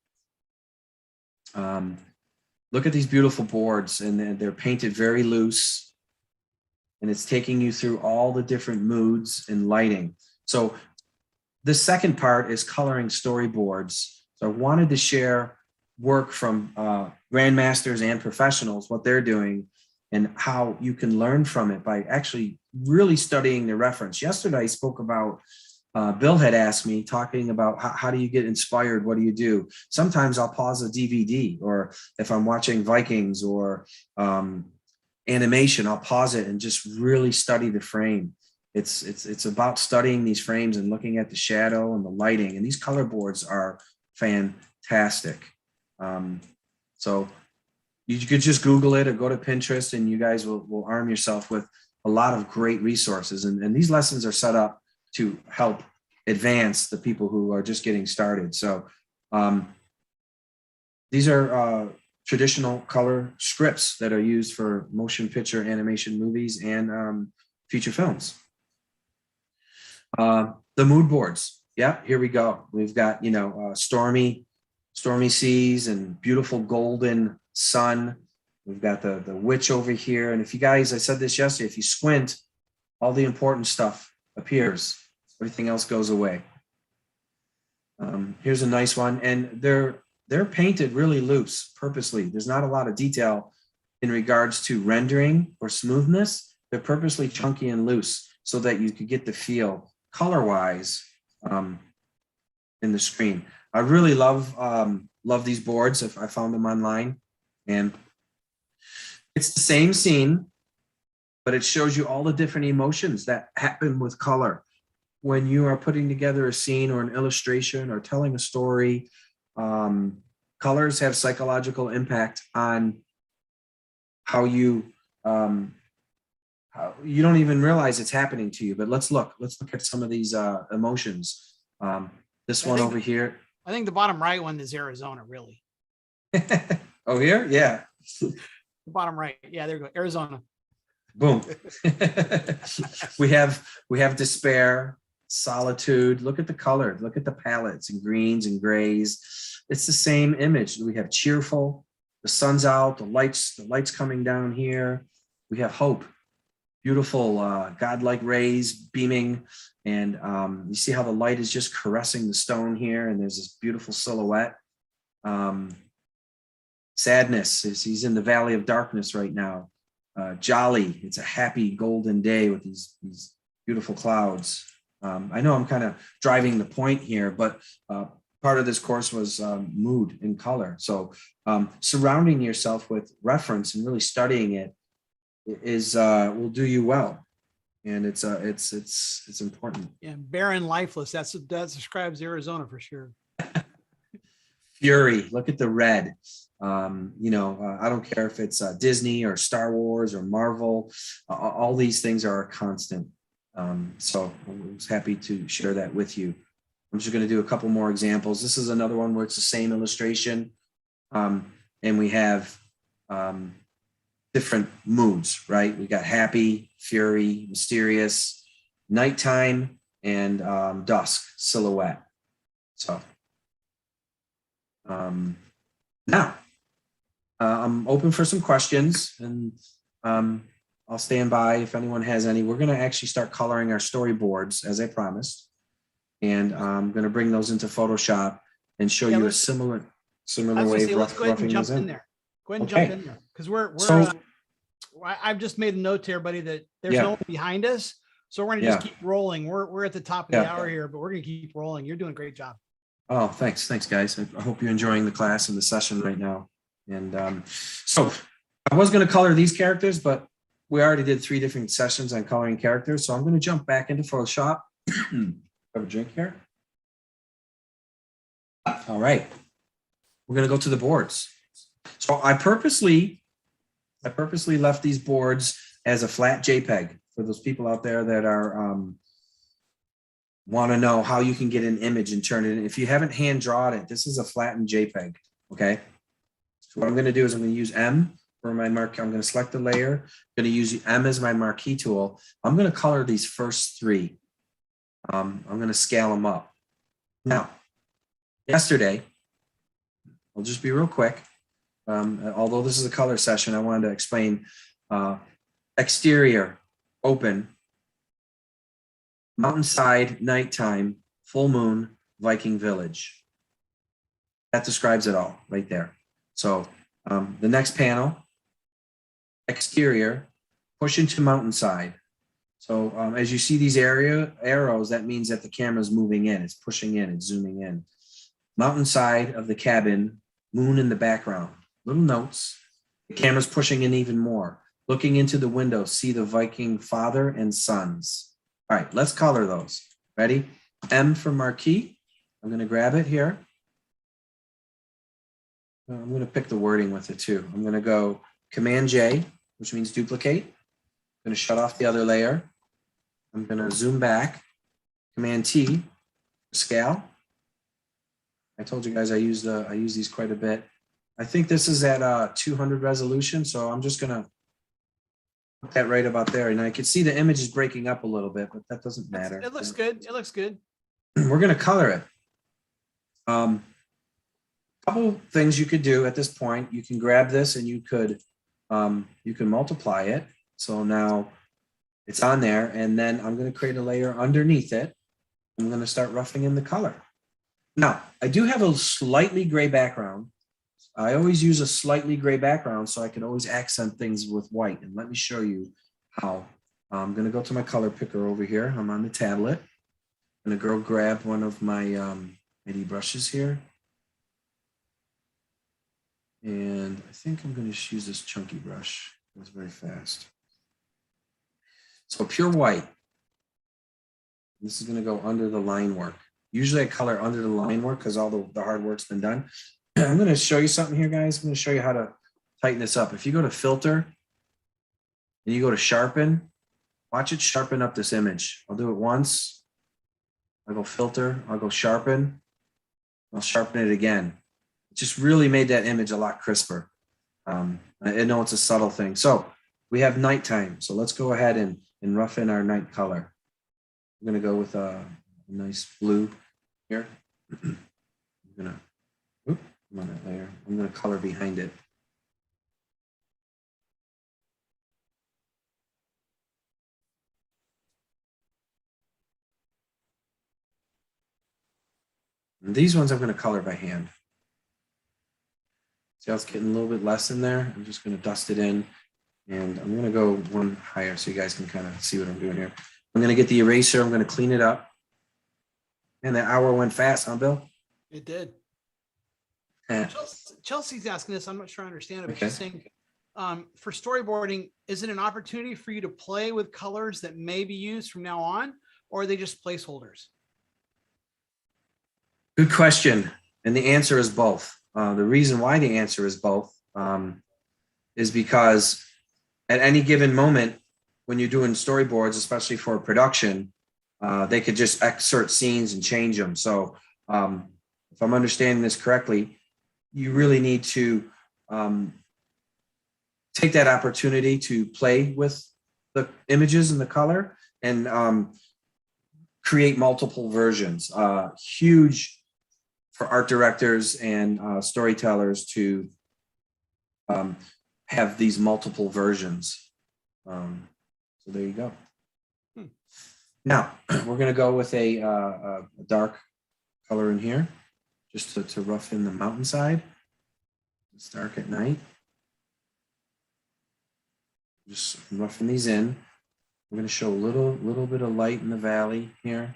Look at these beautiful boards, and they're painted very loose, and it's taking you through all the different moods and lighting. So the second part is coloring storyboards. So I wanted to share work from grandmasters and professionals, what they're doing, and how you can learn from it by actually really studying the reference. Yesterday, I spoke about, Bill had asked me, talking about how do you get inspired? What do you do? Sometimes I'll pause a DVD, or if I'm watching Vikings or animation, I'll pause it and just really study the frame. It's about studying these frames and looking at the shadow and the lighting, and these color boards are fantastic. So you could just Google it or go to Pinterest, and you guys will arm yourself with a lot of great resources. And these lessons are set up to help advance the people who are just getting started. So these are traditional color scripts that are used for motion picture animation movies and feature films. The mood boards. Yeah, here we go. We've got, stormy seas and beautiful golden sun. We've got the witch over here. And if you guys, I said this yesterday, if you squint, all the important stuff appears. Everything else goes away. Here's a nice one. And they're painted really loose purposely. There's not a lot of detail in regards to rendering or smoothness. They're purposely chunky and loose so that you could get the feel color-wise in the screen. I really love these boards. If I found them online, and it's the same scene, but it shows you all the different emotions that happen with color when you are putting together a scene or an illustration or telling a story. Colors have psychological impact on how you you don't even realize it's happening to you. But let's look at some of these emotions. This one over here. I think the bottom right one is Arizona, really. Oh, here? Yeah. The bottom right. Yeah, there you go. Arizona. Boom. we have despair, solitude. Look at the color. Look at the palettes and greens and grays. It's the same image. We have cheerful. The sun's out. The lights coming down here. We have hope. Beautiful, godlike rays beaming, and you see how the light is just caressing the stone here, and there's this beautiful silhouette. Sadness is he's in the valley of darkness right now. Jolly, it's a happy golden day with these beautiful clouds. I know I'm kind of driving the point here, but part of this course was mood and color. So surrounding yourself with reference and really studying it is will do you well, and it's important. Yeah, barren, lifeless. That describes Arizona for sure. Fury. Look at the red. I don't care if it's Disney or Star Wars or Marvel. All these things are a constant. So I was happy to share that with you. I'm just going to do a couple more examples. This is another one where it's the same illustration, and we have different moods, right? We got happy, fury, mysterious, nighttime, and dusk, silhouette. So now I'm open for some questions, and I'll stand by if anyone has any. We're going to actually start coloring our storyboards as I promised, and I'm going to bring those into Photoshop and show you a similar way of let's go ahead and jump in there. Go ahead and jump in there, because I've just made a note to everybody that there's no one behind us, so we're going to just keep rolling. We're at the top of the hour here, but we're going to keep rolling. You're doing a great job. Oh, thanks, guys. I hope you're enjoying the class and the session right now. And so I was going to color these characters, but we already did 3 different sessions on coloring characters, so I'm going to jump back into Photoshop. Have a drink here. All right, we're going to go to the boards. So I purposely left these boards as a flat JPEG for those people out there that are want to know how you can get an image and turn it in. If you haven't hand drawn it, this is a flattened JPEG, okay? So what I'm going to do is I'm going to use M for my mark. I'm going to select the layer. I'm going to use M as my marquee tool. I'm going to color these first three. I'm going to scale them up. Now, yesterday, I'll just be real quick. Although this is a color session, I wanted to explain exterior, open, mountainside, nighttime, full moon, Viking village. That describes it all right there. So the next panel, exterior, push into mountainside. So as you see these arrows, that means that the camera is moving in, it's pushing in, it's zooming in. Mountainside of the cabin, moon in the background. Little notes. The camera's pushing in even more. Looking into the window, see the Viking father and sons. All right, let's color those. Ready? M for marquee. I'm going to grab it here. I'm going to pick the wording with it too. I'm going to go Command J, which means duplicate. I'm going to shut off the other layer. I'm going to zoom back. Command T, scale. I told you guys I use these quite a bit. I think this is at 200 resolution, so I'm just going to put that right about there. And I can see the image is breaking up a little bit, but that doesn't matter. It looks good. It looks good. We're going to color it. Couple things you could do at this point. You can grab this and you can multiply it. So now it's on there, and then I'm going to create a layer underneath it. I'm going to start roughing in the color. Now, I do have a slightly gray background. I always use a slightly gray background so I can always accent things with white. And let me show you how. I'm going to go to my color picker over here. I'm on the tablet. I'm going to go grab one of my MIDI brushes here. And I think I'm going to use this chunky brush. It's very fast. So pure white. This is going to go under the line work. Usually I color under the line work because all the hard work's been done. I'm going to show you something here, guys. I'm going to show you how to tighten this up. If you go to filter and you go to sharpen, watch it sharpen up this image. I'll do it once. I'll go filter. I'll go sharpen. I'll sharpen it again. It just really made that image a lot crisper. I know it's a subtle thing. So we have nighttime. So let's go ahead and rough in our night color. I'm going to go with a nice blue here. I'm going to, I'm on that layer. I'm going to color behind it. And these ones I'm going to color by hand. See how it's getting a little bit less in there? I'm just going to dust it in, and I'm going to go one higher so you guys can kind of see what I'm doing here. I'm going to get the eraser. I'm going to clean it up. And that hour went fast, huh, Bill? It did. Yeah. Chelsea's asking this. I'm not sure I understand it, but Okay. she's saying, for storyboarding, is it an opportunity for you to play with colors that may be used from now on, or are they just placeholders? Good question. And the answer is both. The reason why the answer is both is because at any given moment, when you're doing storyboards, especially for production, they could just excerpt scenes and change them. So if I'm understanding this correctly, you really need to take that opportunity to play with the images and the color and create multiple versions. Huge for art directors and storytellers to have these multiple versions. So there you go. Now we're going to go with a dark color in here, just to rough in the mountainside. It's dark at night. Just roughing these in. We're going to show a little bit of light in the valley here.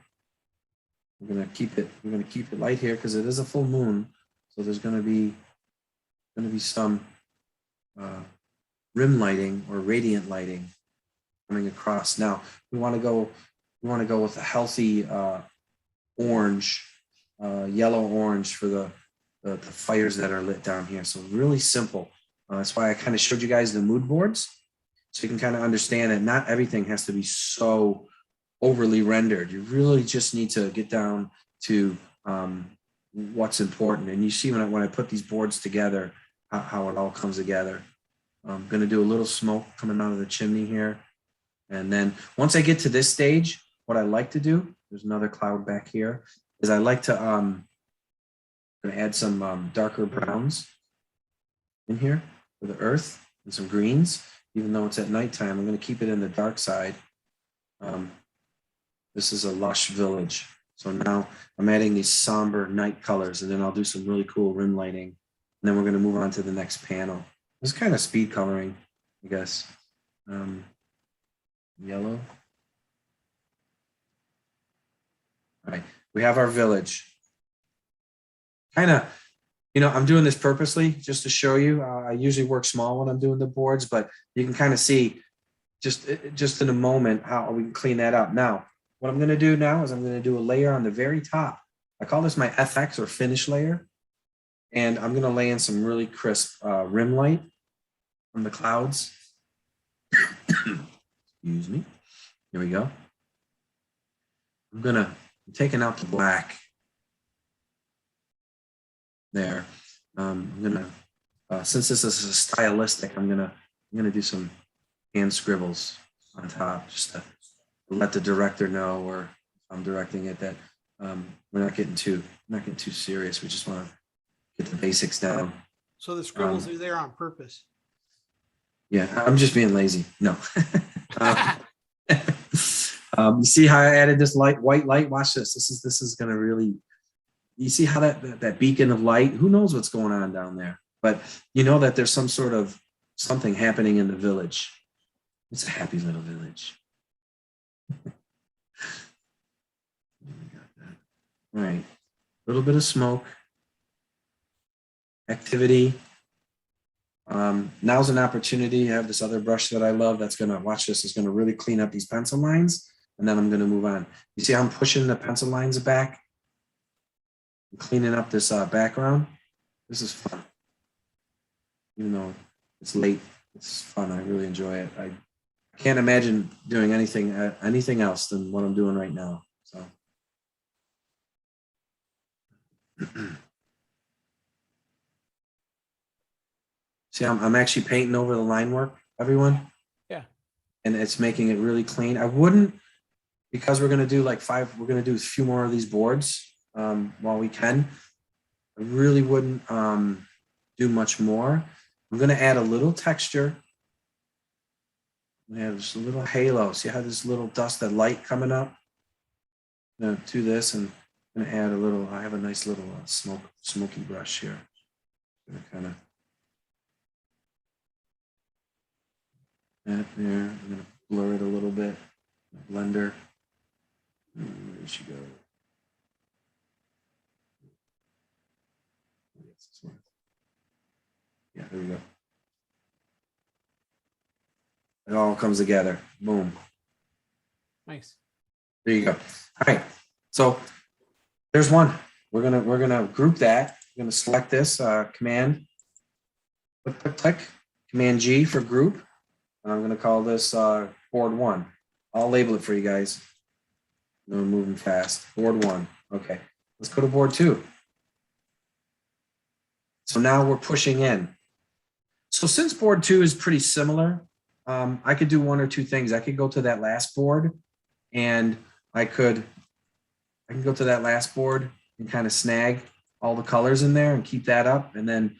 We're going to keep it light here because it is a full moon. So there's going to be some rim lighting or radiant lighting coming across. Now we want to go with a healthy orange, yellow orange for the fires that are lit down here. So really simple. That's why I kind of showed you guys the mood boards, so you can kind of understand that not everything has to be so overly rendered. You really just need to get down to what's important. And you see when I put these boards together, how it all comes together. I'm going to do a little smoke coming out of the chimney here. And then once I get to this stage, what I like to do, there's another cloud back here, is I like to add some darker browns in here for the earth and some greens. Even though it's at nighttime, I'm going to keep it in the dark side. This is a lush village. So now I'm adding these somber night colors, and then I'll do some really cool rim lighting. And then we're going to move on to the next panel. This is kind of speed coloring, I guess. Yellow. All right, we have our village. Kind of, you know, I'm doing this purposely just to show you. I usually work small when I'm doing the boards, but you can kind of see just in a moment how we can clean that up. Now, what I'm going to do now is I'm going to do a layer on the very top. I call this my FX or finish layer. And I'm going to lay in some really crisp rim light from the clouds. Excuse me. Here we go. I'm taking out the black there. I'm gonna, since this is a stylistic, I'm gonna do some hand scribbles on top just to let the director know, or if I'm directing it, that we're not getting too serious. We just want to get the basics down. So the scribbles are there on purpose. Yeah, I'm just being lazy. No. You see how I added this white light? Watch this. This is gonna really. You see how that beacon of light? Who knows what's going on down there? But you know that there's some sort of something happening in the village. It's a happy little village. All right, a little bit of smoke, activity. Now's an opportunity. I have this other brush that I love that's gonna, watch this, is gonna really clean up these pencil lines, and then I'm gonna move on. You see how I'm pushing the pencil lines back? I'm cleaning up this background. This is fun. Even though it's late, it's fun. I really enjoy it. I can't imagine doing anything else than what I'm doing right now. So. See, I'm actually painting over the line work, everyone. Yeah. And it's making it really clean. I wouldn't, because we're going to do like we're going to do a few more of these boards while we can. I really wouldn't do much more. I'm going to add a little texture. We have this little halo. See how this little dust, that light coming up to this, and I'm going to add a little. I have a nice little smoky brush here. I'm going to kind of that there. I'm going to blur it a little bit. Blender. Where she go? Yeah, there we go. It all comes together. Boom. Nice. There you go. All right. So there's one. We're gonna group that. We're gonna select this command. Click. Command G for group. And I'm gonna call this board 1. I'll label it for you guys. I'm moving fast. Board 1. Okay. Let's go to board 2. So now we're pushing in. So since board 2 is pretty similar, I could do one or two things. I could go to that last board, and I can go to that last board and kind of snag all the colors in there and keep that up, and then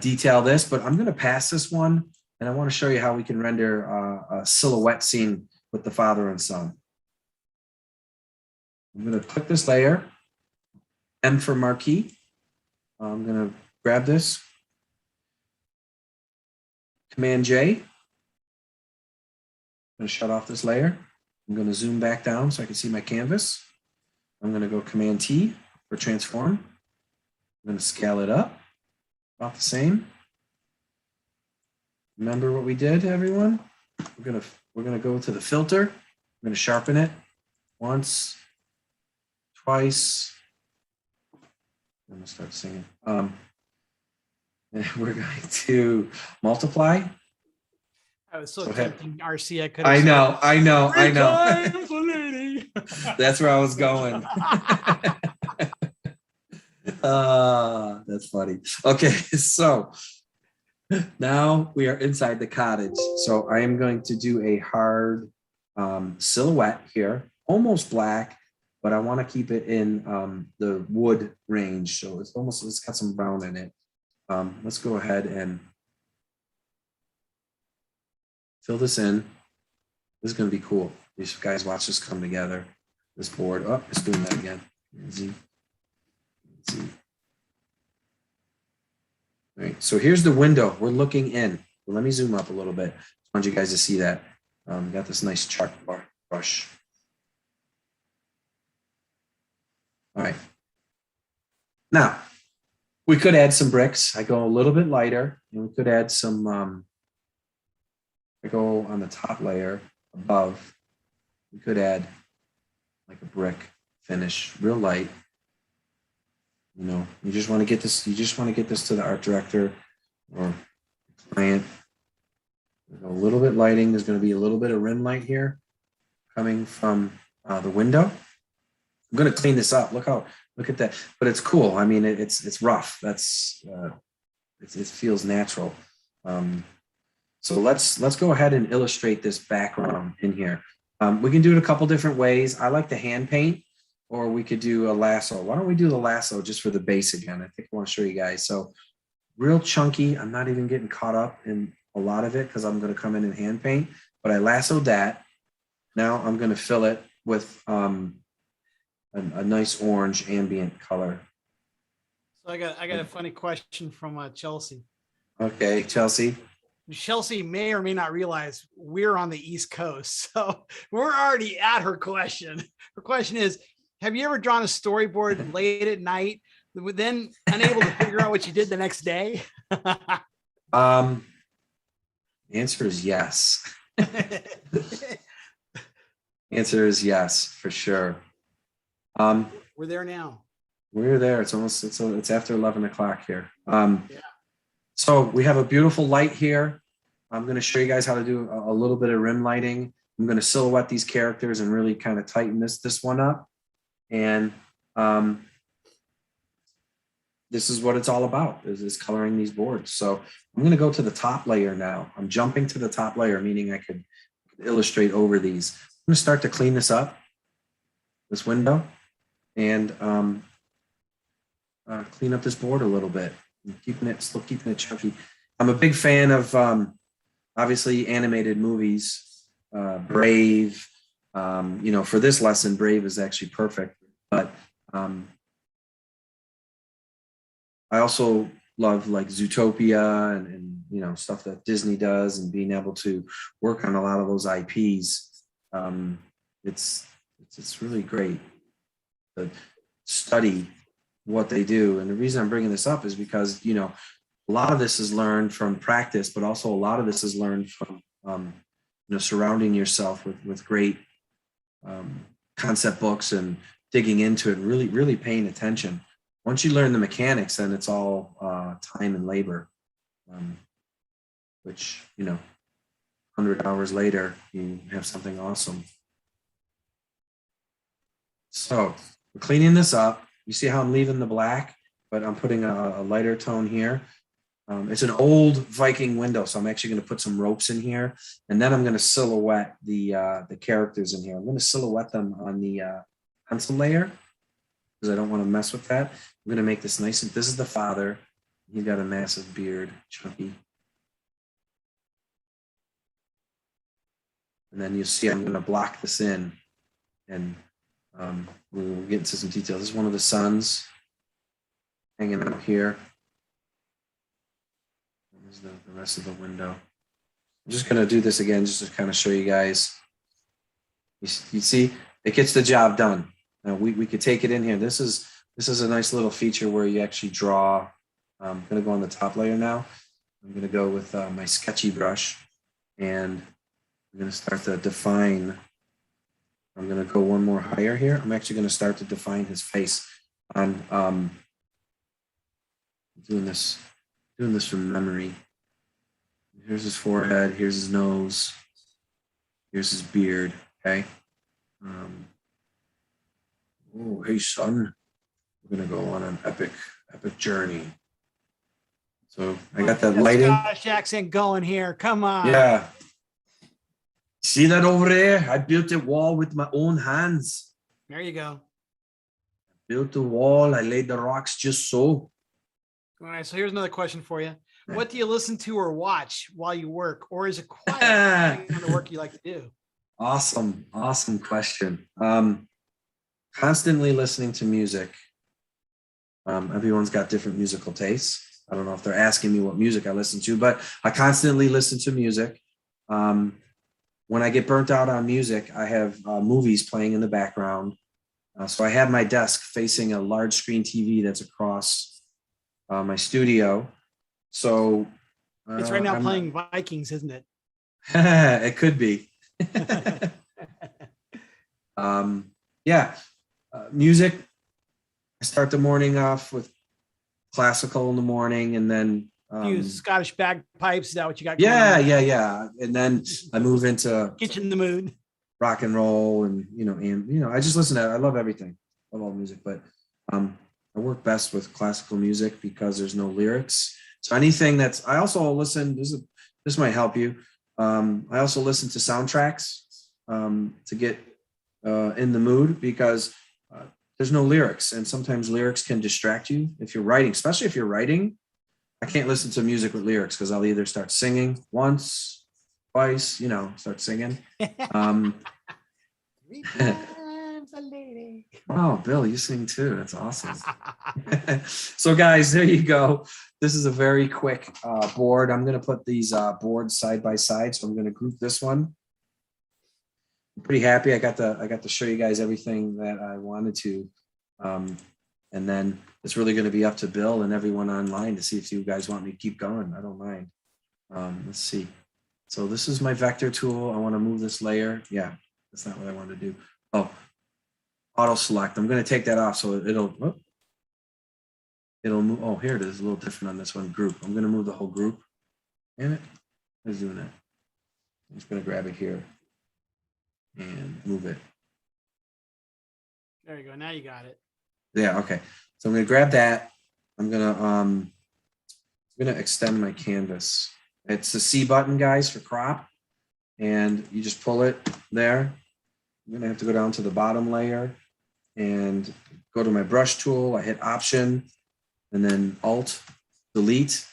detail this. But I'm going to pass this one, and I want to show you how we can render a silhouette scene with the father and son. I'm going to click this layer, M for marquee. I'm going to grab this, Command J. I'm going to shut off this layer. I'm going to zoom back down so I can see my canvas. I'm going to go Command T for transform. I'm going to scale it up, about the same. Remember what we did, everyone? We're going to go to the filter. I'm going to sharpen it once, twice. I'm going to start singing. And we're going to multiply. I was so tempting, RC. I could. I know. Embody. That's where I was going. That's funny. Okay, so now we are inside the cottage. So I am going to do a hard silhouette here, almost black, but I want to keep it in the wood range. So it's got some brown in it. Let's go ahead and fill this in. This is going to be cool. These guys watch this come together. This board, oh, it's doing that again. Let's see. All right, so here's the window. We're looking in. Let me zoom up a little bit. I want you guys to see that. Got this nice chalk brush. All right. Now, we could add some bricks. I go a little bit lighter, and we could add some, I go on the top layer above. We could add like a brick finish, real light. You know, you just want to get this, to the art director or client. A little bit lighting. There's going to be a little bit of rim light here coming from the window. I'm going to clean this up. Look at that. But it's cool. I mean, it's rough. That's it feels natural. So let's go ahead and illustrate this background in here. We can do it a couple different ways. I like to hand paint, or we could do a lasso. Why don't we do the lasso just for the base again? I think I want to show you guys. So real chunky. I'm not even getting caught up in a lot of it because I'm going to come in and hand paint, but I lassoed that. Now I'm going to fill it with a nice orange ambient color. So I got a funny question from Chelsea. Okay, Chelsea. Chelsea may or may not realize we're on the East Coast, so we're already at her question. Her question is, have you ever drawn a storyboard late at night, then unable to figure out what you did the next day? The answer is yes. Answer is yes, for sure. We're there now. We're there. It's after 11 o'clock here. Yeah. So we have a beautiful light here. I'm going to show you guys how to do a little bit of rim lighting. I'm going to silhouette these characters and really kind of tighten this one up. And this is what it's all about, is coloring these boards. So I'm going to go to the top layer now. I'm jumping to the top layer, meaning I could illustrate over these. I'm going to start to clean this up, this window, and clean up this board a little bit. Still keeping it chunky. I'm a big fan of obviously animated movies. Brave. You know, for this lesson, Brave is actually perfect. But I also love like Zootopia and you know, stuff that Disney does, and being able to work on a lot of those IPs. It's really great to study what they do. And the reason I'm bringing this up is because, you know, a lot of this is learned from practice, but also a lot of this is learned from, you know, surrounding yourself with great concept books and digging into it, and really paying attention. Once you learn the mechanics, then it's all time and labor, which, you know, 100 hours later, you have something awesome. So we're cleaning this up. You see how I'm leaving the black, but I'm putting a lighter tone here. It's an old Viking window, so I'm actually going to put some ropes in here, and then I'm going to silhouette the characters in here. I'm going to silhouette them on the pencil layer because I don't want to mess with that. I'm going to make this nice. This is the father. He's got a massive beard, chunky. And then you see I'm going to block this in, and we'll get into some details. This is one of the sons hanging out here. There's the rest of the window. I'm just going to do this again just to kind of show you guys. You see, it gets the job done. Now we could take it in here. This is a nice little feature where you actually draw. I'm going to go on the top layer now. I'm going to go with my sketchy brush, and I'm going to start to define. I'm going to go one more higher here. I'm actually going to start to define his face on doing this from memory. Here's his forehead, here's his nose, here's his beard, okay? Oh, hey son, we're gonna go on an epic journey. So I got that lighting. Scottish accent going here. Come on. Yeah. See that over there? I built a wall with my own hands. There you go. Built a wall. I laid the rocks just so. All right. So here's another question for you. What do you listen to or watch while you work, or is it quiet depending on the work you like to do? Awesome question. Constantly listening to music. Everyone's got different musical tastes. I don't know if they're asking me what music I listen to, but I constantly listen to music. When I get burnt out on music, I have movies playing in the background. So I have my desk facing a large screen TV that's across my studio. So it's right now playing Vikings, isn't it? It could be. Music. I start the morning off with classical in the morning, and then Scottish bagpipes. Is that what you got? Yeah. And then I move into get you in the mood. Rock and roll, and I just listen to it. I love everything. I love all music, but I work best with classical music because there's no lyrics. So anything that's, I also listen. This might help you. I also listen to soundtracks to get in the mood, because there's no lyrics, and sometimes lyrics can distract you if you're writing, especially if you're writing. I can't listen to music with lyrics because I'll either start singing once, twice, start singing. Oh, Bill, you sing too. That's awesome. So guys, there you go. This is a very quick board. I'm going to put these boards side by side. So I'm going to group this one. I'm pretty happy. I got to show you guys everything that I wanted to. And then it's really going to be up to Bill and everyone online to see if you guys want me to keep going. I don't mind. Let's see. So this is my vector tool. I want to move this layer. Yeah, that's not what I want to do. Oh, auto select. I'm going to take that off so it'll move. Oh, here it is. A little different on this one. Group. I'm going to move the whole group. Damn it. I was doing that. I'm just going to grab it here and move it. There you go. Now you got it. Yeah. Okay. So I'm going to grab that. I'm going to extend my canvas. It's the C button, guys, for crop. And you just pull it there. I'm going to have to go down to the bottom layer and go to my brush tool. I hit Option and then Alt, Delete.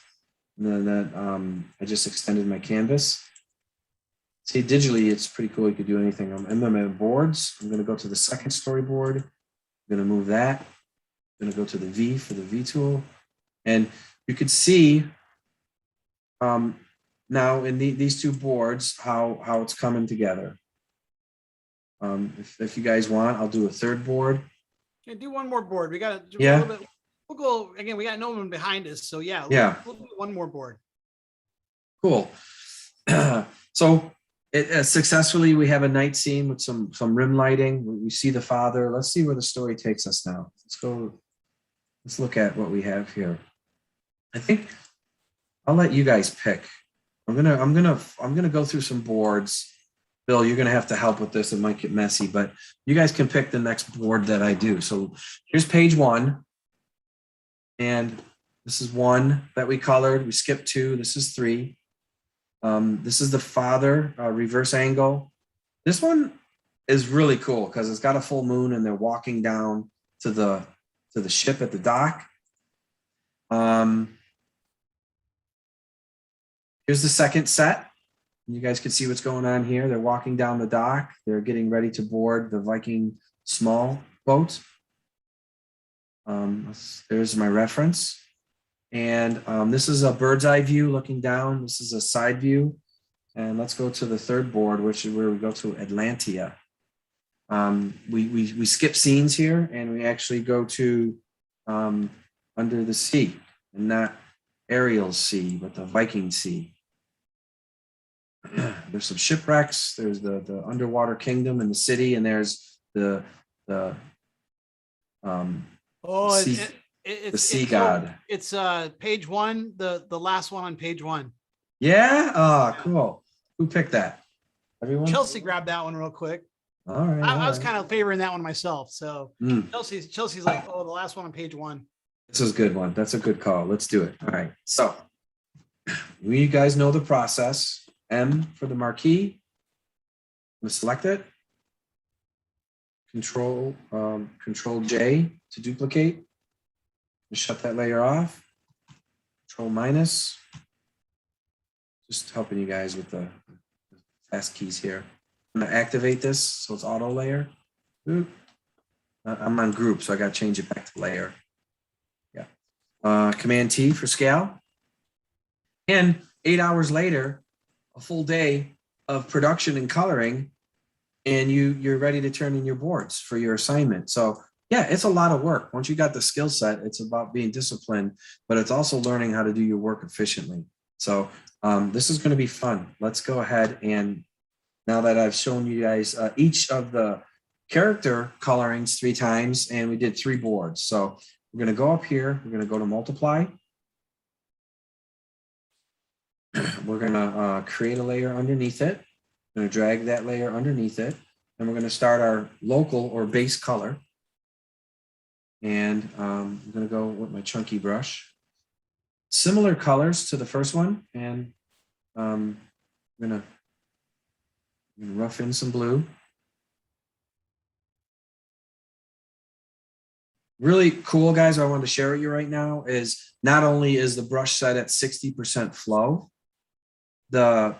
And then I just extended my canvas. See, digitally, it's pretty cool. You could do anything. I'm in my boards. I'm going to go to the second storyboard. I'm going to move that. I'm going to go to the V for the V tool. And you could see now in these two boards how it's coming together. If you guys want, I'll do a third board. Yeah, do one more board. We got to do a little bit. We'll go again. We got no one behind us, so yeah. We'll do one more board. Cool. So successfully, we have a night scene with some rim lighting. We see the father. Let's see where the story takes us now. Let's go. Let's look at what we have here. I think I'll let you guys pick. I'm gonna go through some boards. Bill, you're gonna have to help with this. It might get messy, but you guys can pick the next board that I do. So here's page 1, and this is 1 that we colored. We skipped 2. This is 3. This is the father reverse angle. This one is really cool because it's got a full moon and they're walking down to the ship at the dock. Here's the second set. You guys can see what's going on here. They're walking down the dock. They're getting ready to board the Viking small boat. There's my reference. And this is a bird's eye view looking down. This is a side view. And let's go to the third board, which is where we go to Atlantia. We skip scenes here and we actually go to under the sea, and not Ariel's Sea, but the Viking Sea. There's some shipwrecks. There's the underwater kingdom and the city, and there's the sea god. It's page 1, the last one on page 1. Yeah. Oh, cool. Who picked that? Everyone. Chelsea grabbed that one real quick. All right. I was all kind of favoring that one myself. So right. Chelsea's like, oh, the last one on page 1. This is a good one. That's a good call. Let's do it. All right. So you guys know the process. M for the marquee. I'm gonna select it. Control J to duplicate. Shut that layer off. Control minus. Just helping you guys with the fast keys here. I'm gonna activate this so it's auto layer. Oop. I'm on group, so I gotta change it back to layer. Yeah. Command T for scale. And 8 hours later, a full day of production and coloring, and you're ready to turn in your boards for your assignment. So yeah, it's a lot of work. Once you got the skill set, it's about being disciplined, but it's also learning how to do your work efficiently. So this is going to be fun. Let's go ahead, and now that I've shown you guys each of the character colorings 3 times, and we did 3 boards. So we're going to go up here. We're going to go to multiply. We're going to create a layer underneath it. We're going to drag that layer underneath it. And we're going to start our local or base color. And I'm going to go with my chunky brush. Similar colors to the first one. And I'm going to rough in some blue. Really cool, guys, I wanted to share with you right now is not only is the brush set at 60% flow, the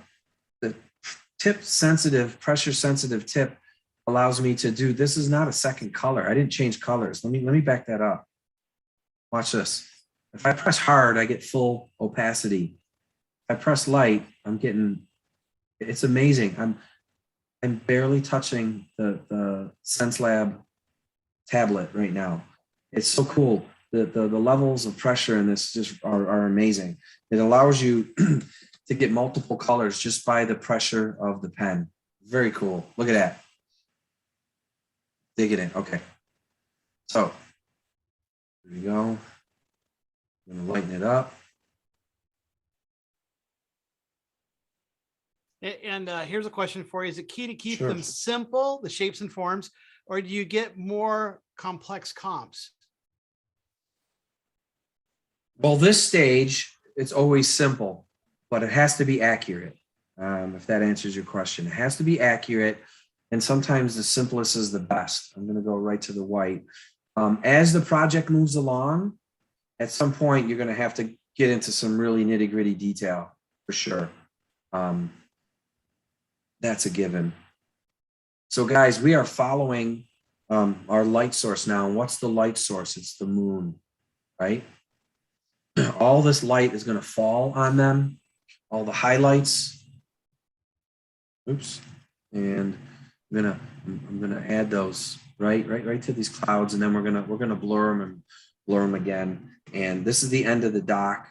tip sensitive, pressure sensitive tip allows me to do, this is not a second color. I didn't change colors. Let me back that up. Watch this. If I press hard, I get full opacity. If I press light, I'm getting, it's amazing. I'm barely touching the Xencelabs tablet right now. It's so cool. The levels of pressure in this just are amazing. It allows you to get multiple colors just by the pressure of the pen. Very cool. Look at that. Dig it in. Okay. So here we go. I'm going to lighten it up. And here's a question for you. Is it key to keep Sure. them simple, the shapes and forms, or do you get more complex comps? Well, this stage, it's always simple, but it has to be accurate. If that answers your question, it has to be accurate. And sometimes the simplest is the best. I'm going to go right to the white. As the project moves along, at some point, you're going to have to get into some really nitty gritty detail for sure. That's a given. So guys, we are following our light source now. And what's the light source? It's the moon, right? All this light is going to fall on them, all the highlights. Oops. And I'm gonna add those right to these clouds, and then we're gonna blur them and blur them again. And this is the end of the dock,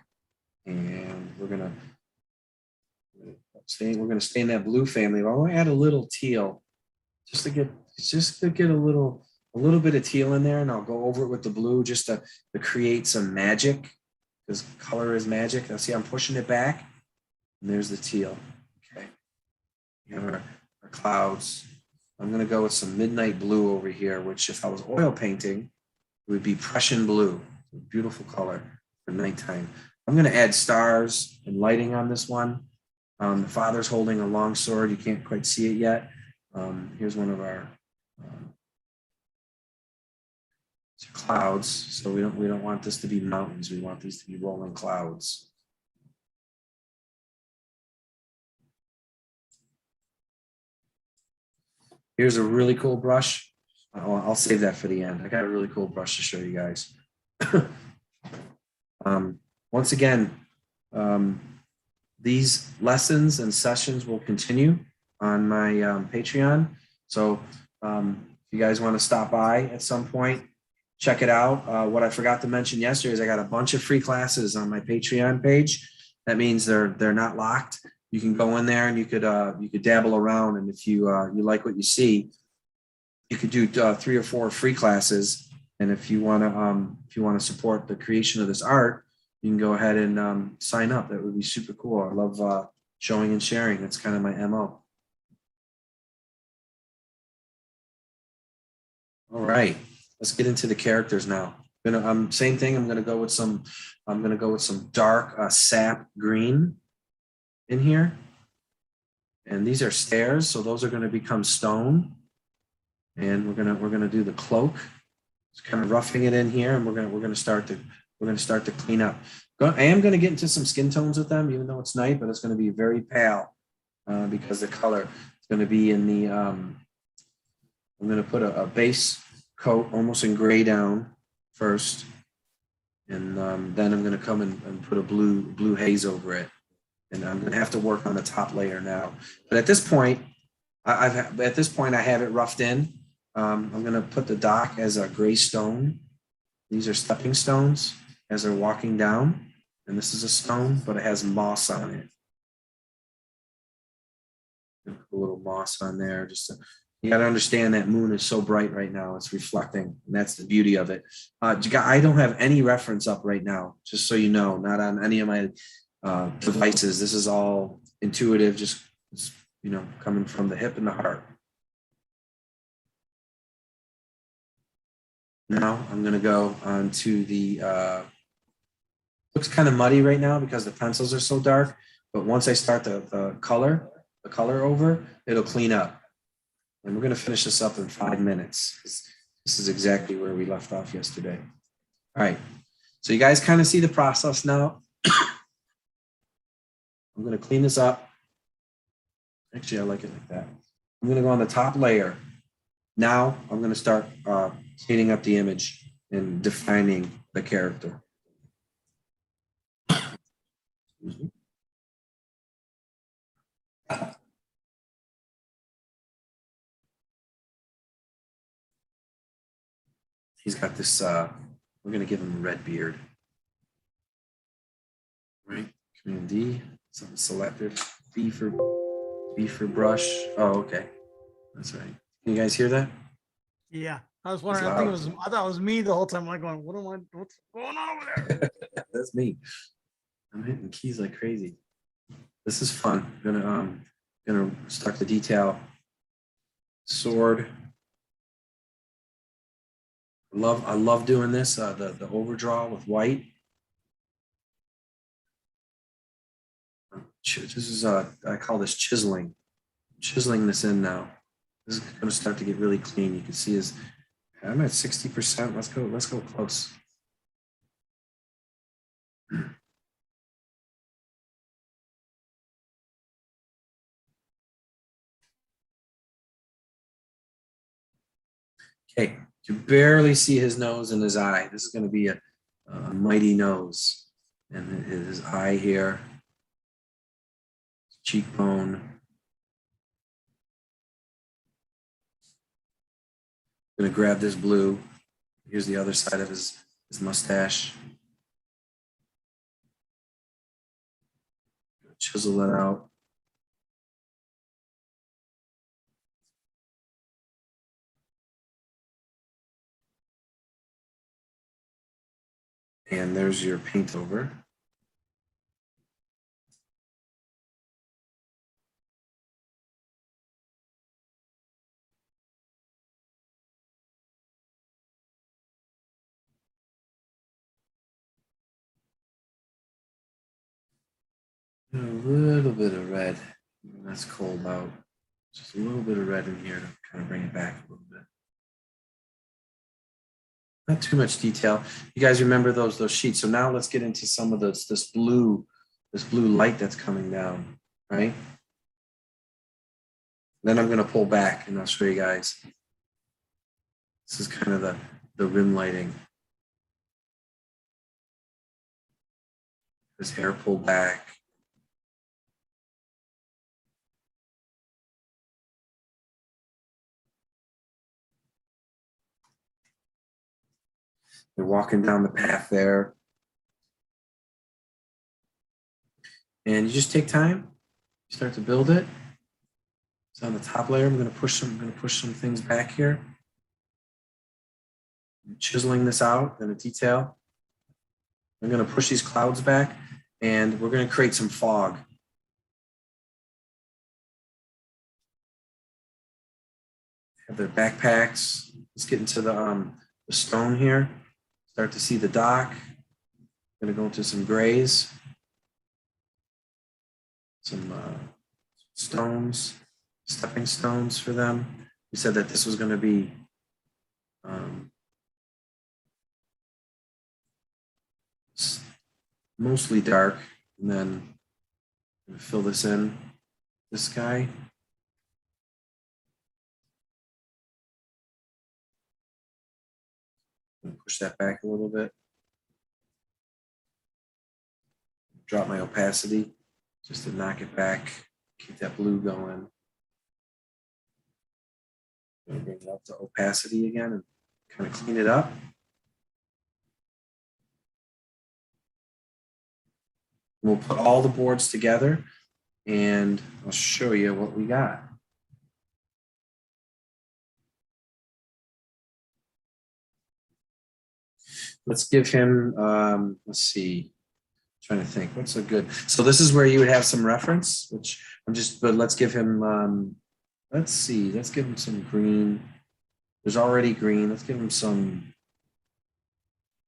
and we're gonna stay in that blue family. But I want to add a little teal, just to get a little bit of teal in there, and I'll go over it with the blue just to create some magic, because color is magic. Now see, I'm pushing it back, and there's the teal. Okay, you have our clouds. I'm going to go with some midnight blue over here, which if I was oil painting, it would be Prussian blue. Beautiful color for nighttime. I'm going to add stars and lighting on this one. The father's holding a long sword. You can't quite see it yet. Here's one of our clouds. So we don't want this to be mountains. We want these to be rolling clouds. Here's a really cool brush. I'll save that for the end. I got a really cool brush to show you guys. Once again, these lessons and sessions will continue on my Patreon. So if you guys want to stop by at some point, check it out. What I forgot to mention yesterday is I got a bunch of free classes on my Patreon page. That means they're not locked. You can go in there and you could dabble around, and if you like what you see, you could do 3 or 4 free classes. And if you want to support the creation of this art, you can go ahead and sign up. That would be super cool. I love showing and sharing. That's kind of my MO. All right, let's get into the characters now. Same thing. I'm gonna go with some dark sap green in here. And these are stairs, so those are going to become stone. And we're gonna do the cloak. It's kind of roughing it in here, and we're gonna start to clean up. I am going to get into some skin tones with them, even though it's night, but it's going to be very pale because the color is going to be in the. I'm going to put a base coat almost in gray down first, and then I'm going to come and put a blue haze over it. And I'm going to have to work on the top layer now. But at this point, I have it roughed in. I'm going to put the dock as a gray stone. These are stepping stones as they're walking down. And this is a stone, but it has moss on it. Put a little moss on there. You got to understand that moon is so bright right now. It's reflecting. And that's the beauty of it. I don't have any reference up right now, just so you know, not on any of my devices. This is all intuitive, just coming from the hip and the heart. Now I'm going to go on to the looks kind of muddy right now because the pencils are so dark, but once I start the color over, it'll clean up. And we're going to finish this up in 5 minutes. This is exactly where we left off yesterday. All right, so you guys kind of see the process now. I'm going to clean this up. Actually, I like it like that. I'm going to go on the top layer. Now I'm going to start cleaning up the image and defining the character. Excuse me. He's got this, we're going to give him a red beard. Right, Command D. Something selected. B for brush. Oh, okay. That's right. Can you guys hear that? Yeah. I was wondering, I thought it was me the whole time. I'm going, what's going on over there? That's me. I'm hitting keys like crazy. This is fun. I'm gonna start the detail. Sword. I love doing this, the overdraw with white. This is I call this chiseling. I'm chiseling this in now. This is going to start to get really clean. You can see I'm at 60%. Let's go close. Okay, you barely see his nose and his eye. This is going to be a mighty nose, and his eye here. Cheekbone. I'm gonna grab this blue. Here's the other side of his mustache. Chisel that out. And there's your paint over. A little bit of red. That's cold out. Just a little bit of red in here to kind of bring it back a little bit. Not too much detail. You guys remember those sheets. So now let's get into some of this blue light that's coming down, right? Then I'm going to pull back and I'll show you guys. This is kind of the rim lighting. His hair pulled back. They're walking down the path there. And you just take time, you start to build it. So on the top layer, I'm going to push some things back here. I'm chiseling this out in a detail. I'm going to push these clouds back, and we're going to create some fog. Have their backpacks. let's get into the stone here. Start to see the dock. Gonna go into some grays. Some stones, stepping stones for them. We said that this was gonna be mostly dark, and then fill this in, this guy. Push that back a little bit. Drop my opacity just to knock it back, keep that blue going. I'm gonna bring it up to opacity again and kind of clean it up. We'll put all the boards together and I'll show you what we got. Let's give him, let's see, trying to think, what's a good, so this is where you would have some reference, which I'm just, but let's give him, let's see, let's give him some green. There's already green. Let's give him some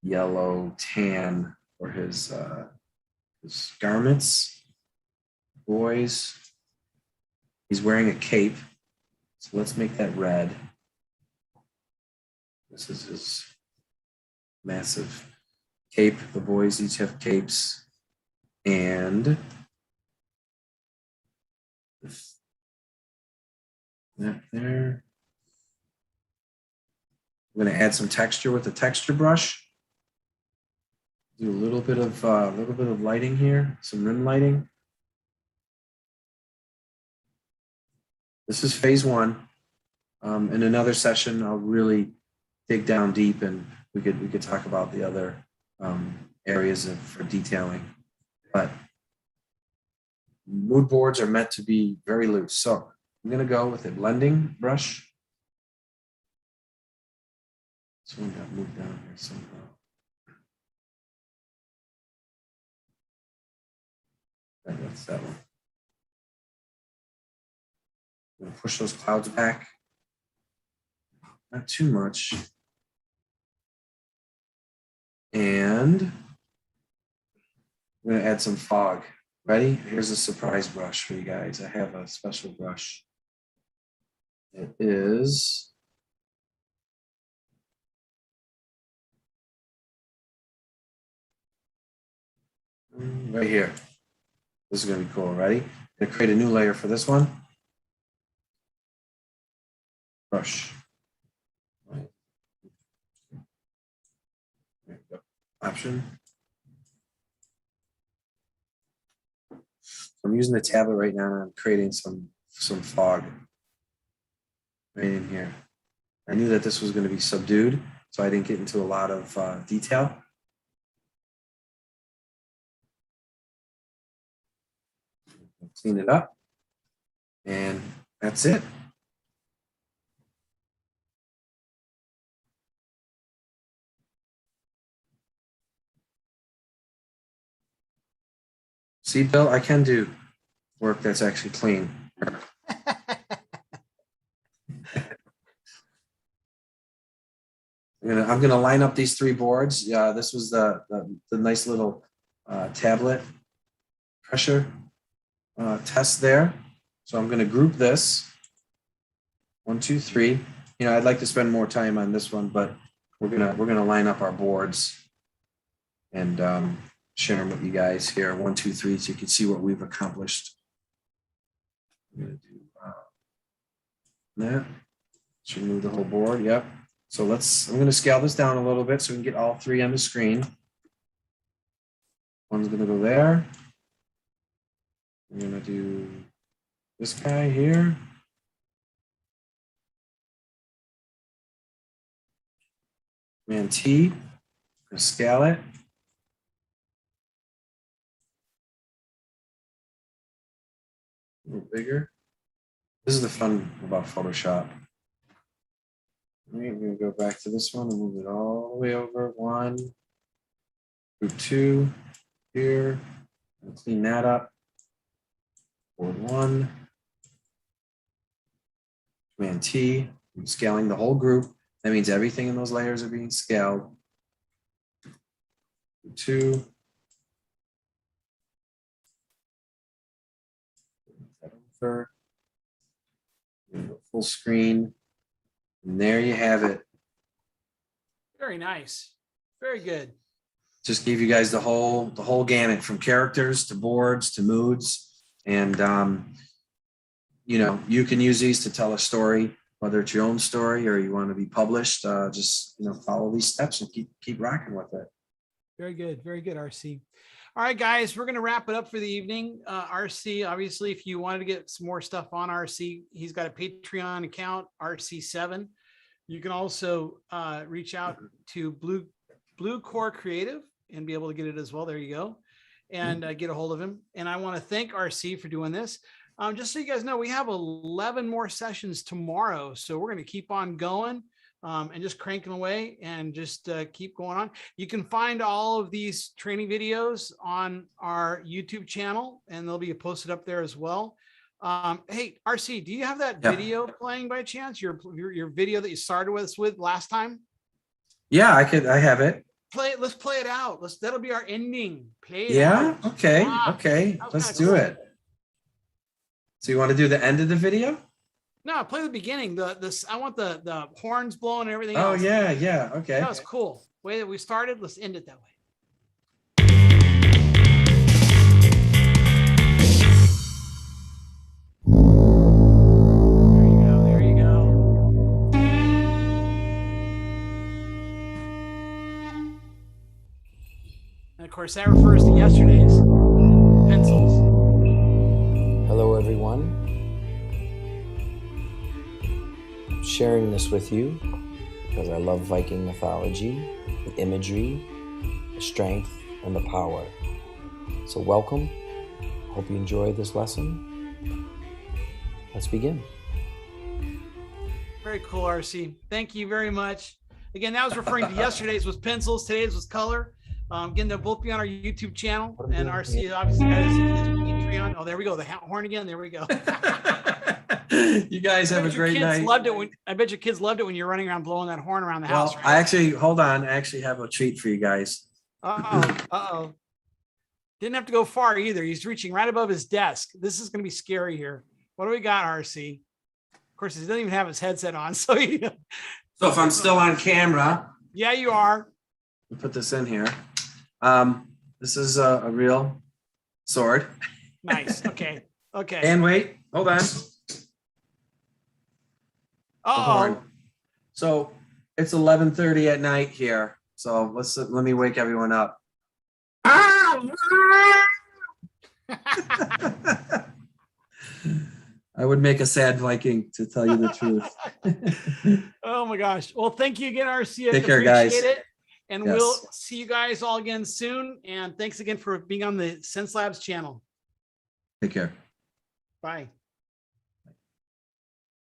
yellow, tan for his garments. Boys, he's wearing a cape, so let's make that red. This is his massive cape. The boys each have capes, and that there. I'm going to add some texture with the texture brush. Do a little bit of lighting here, some rim lighting. This is phase one. In another session, I'll really dig down deep, and we could talk about the other areas for detailing. But mood boards are meant to be very loose, so I'm going to go with a blending brush. This one got moved down here somehow. That's that one. I'm going to push those clouds back. Not too much. And I'm going to add some fog. Ready? Here's a surprise brush for you guys. I have a special brush. It is right here. This is going to be cool. Ready? I'm going to create a new layer for this one. Brush. Right. There we go. Option. I'm using the tablet right now and I'm creating some fog right in here. I knew that this was going to be subdued, so I didn't get into a lot of detail. Clean it up, and that's it. See, Bill, I can do work that's actually clean. I'm gonna line up these three boards. Yeah, this was the nice little tablet pressure test there. So I'm gonna group this. 1, 2, 3. You know, I'd like to spend more time on this one, but we're gonna line up our boards and share them with you guys here. 1, 2, 3, so you can see what we've accomplished. I'm gonna do that. Should move the whole board. Yep. So I'm going to scale this down a little bit so we can get all three on the screen. One's going to go there. I'm going to do this guy here. Command T. I'm going to scale it. A little bigger. This is the fun about Photoshop. We're going to go back to this one and move it all the way over. 1, group 2 here, and clean that up. Board 1, Command T. I'm scaling the whole group. That means everything in those layers are being scaled. 2. Over. Full screen. And there you have it. Very nice. Very good. Just gave you guys the whole gamut, from characters to boards to moods. And you know, you can use these to tell a story, whether it's your own story or you want to be published. Just, you know, follow these steps and keep rocking with it. Very good, RC. All right, guys, we're going to wrap it up for the evening. RC, obviously, if you wanted to get some more stuff on RC, he's got a Patreon account, RC7. You can also reach out to Blue Core Creative and be able to get it as well. There you go. And get a hold of him. And I want to thank RC for doing this. Just so you guys know, we have 11 more sessions tomorrow. So we're going to keep on going and just cranking away and just keep going on. You can find all of these training videos on our YouTube channel, and they'll be posted up there as well. Hey, RC, do you have that video playing by chance? Your video that you started with last time? Yeah, I have it. Play it. Let's play it out. That'll be our ending. Play it out. Okay. Okay. Let's do it. So you want to do the end of the video? No, play the beginning. I want the horns blowing and everything else. else. Yeah. Okay. That was cool. The way that we started, let's end it that way. There you go. And of course, that refers to yesterday's pencils. Hello, everyone. I'm sharing this with you because I love Viking mythology, the imagery, the strength, and the power. So welcome. Hope you enjoyed this lesson. Let's begin. Very cool, RC. Thank you very much. Again, that was referring to yesterday's was pencils, today's was color. Again, they'll both be on our YouTube channel, and RC obviously got his Patreon. Oh, there we go. The horn again. There we go. You guys have a great night. I bet your kids loved it when you're running around blowing that horn around the house. Well, right? Hold on. I actually have a treat for you guys. Uh-oh. Didn't have to go far either. He's reaching right above his desk. This is going to be scary here. What do we got, RC? Of course, he doesn't even have his headset on. So if I'm still on camera. Yeah, you are. We'll put this in here. This is a real sword. Nice. Okay. And wait, hold on. Oh. So it's 11:30 at night here. So let me wake everyone up. I would make a sad Viking, to tell you the truth. Oh my gosh. Well, thank you again, RC. Take care, guys. It. And we'll see you guys all again soon. And thanks again for being on the Xencelabs channel. Take care. Bye.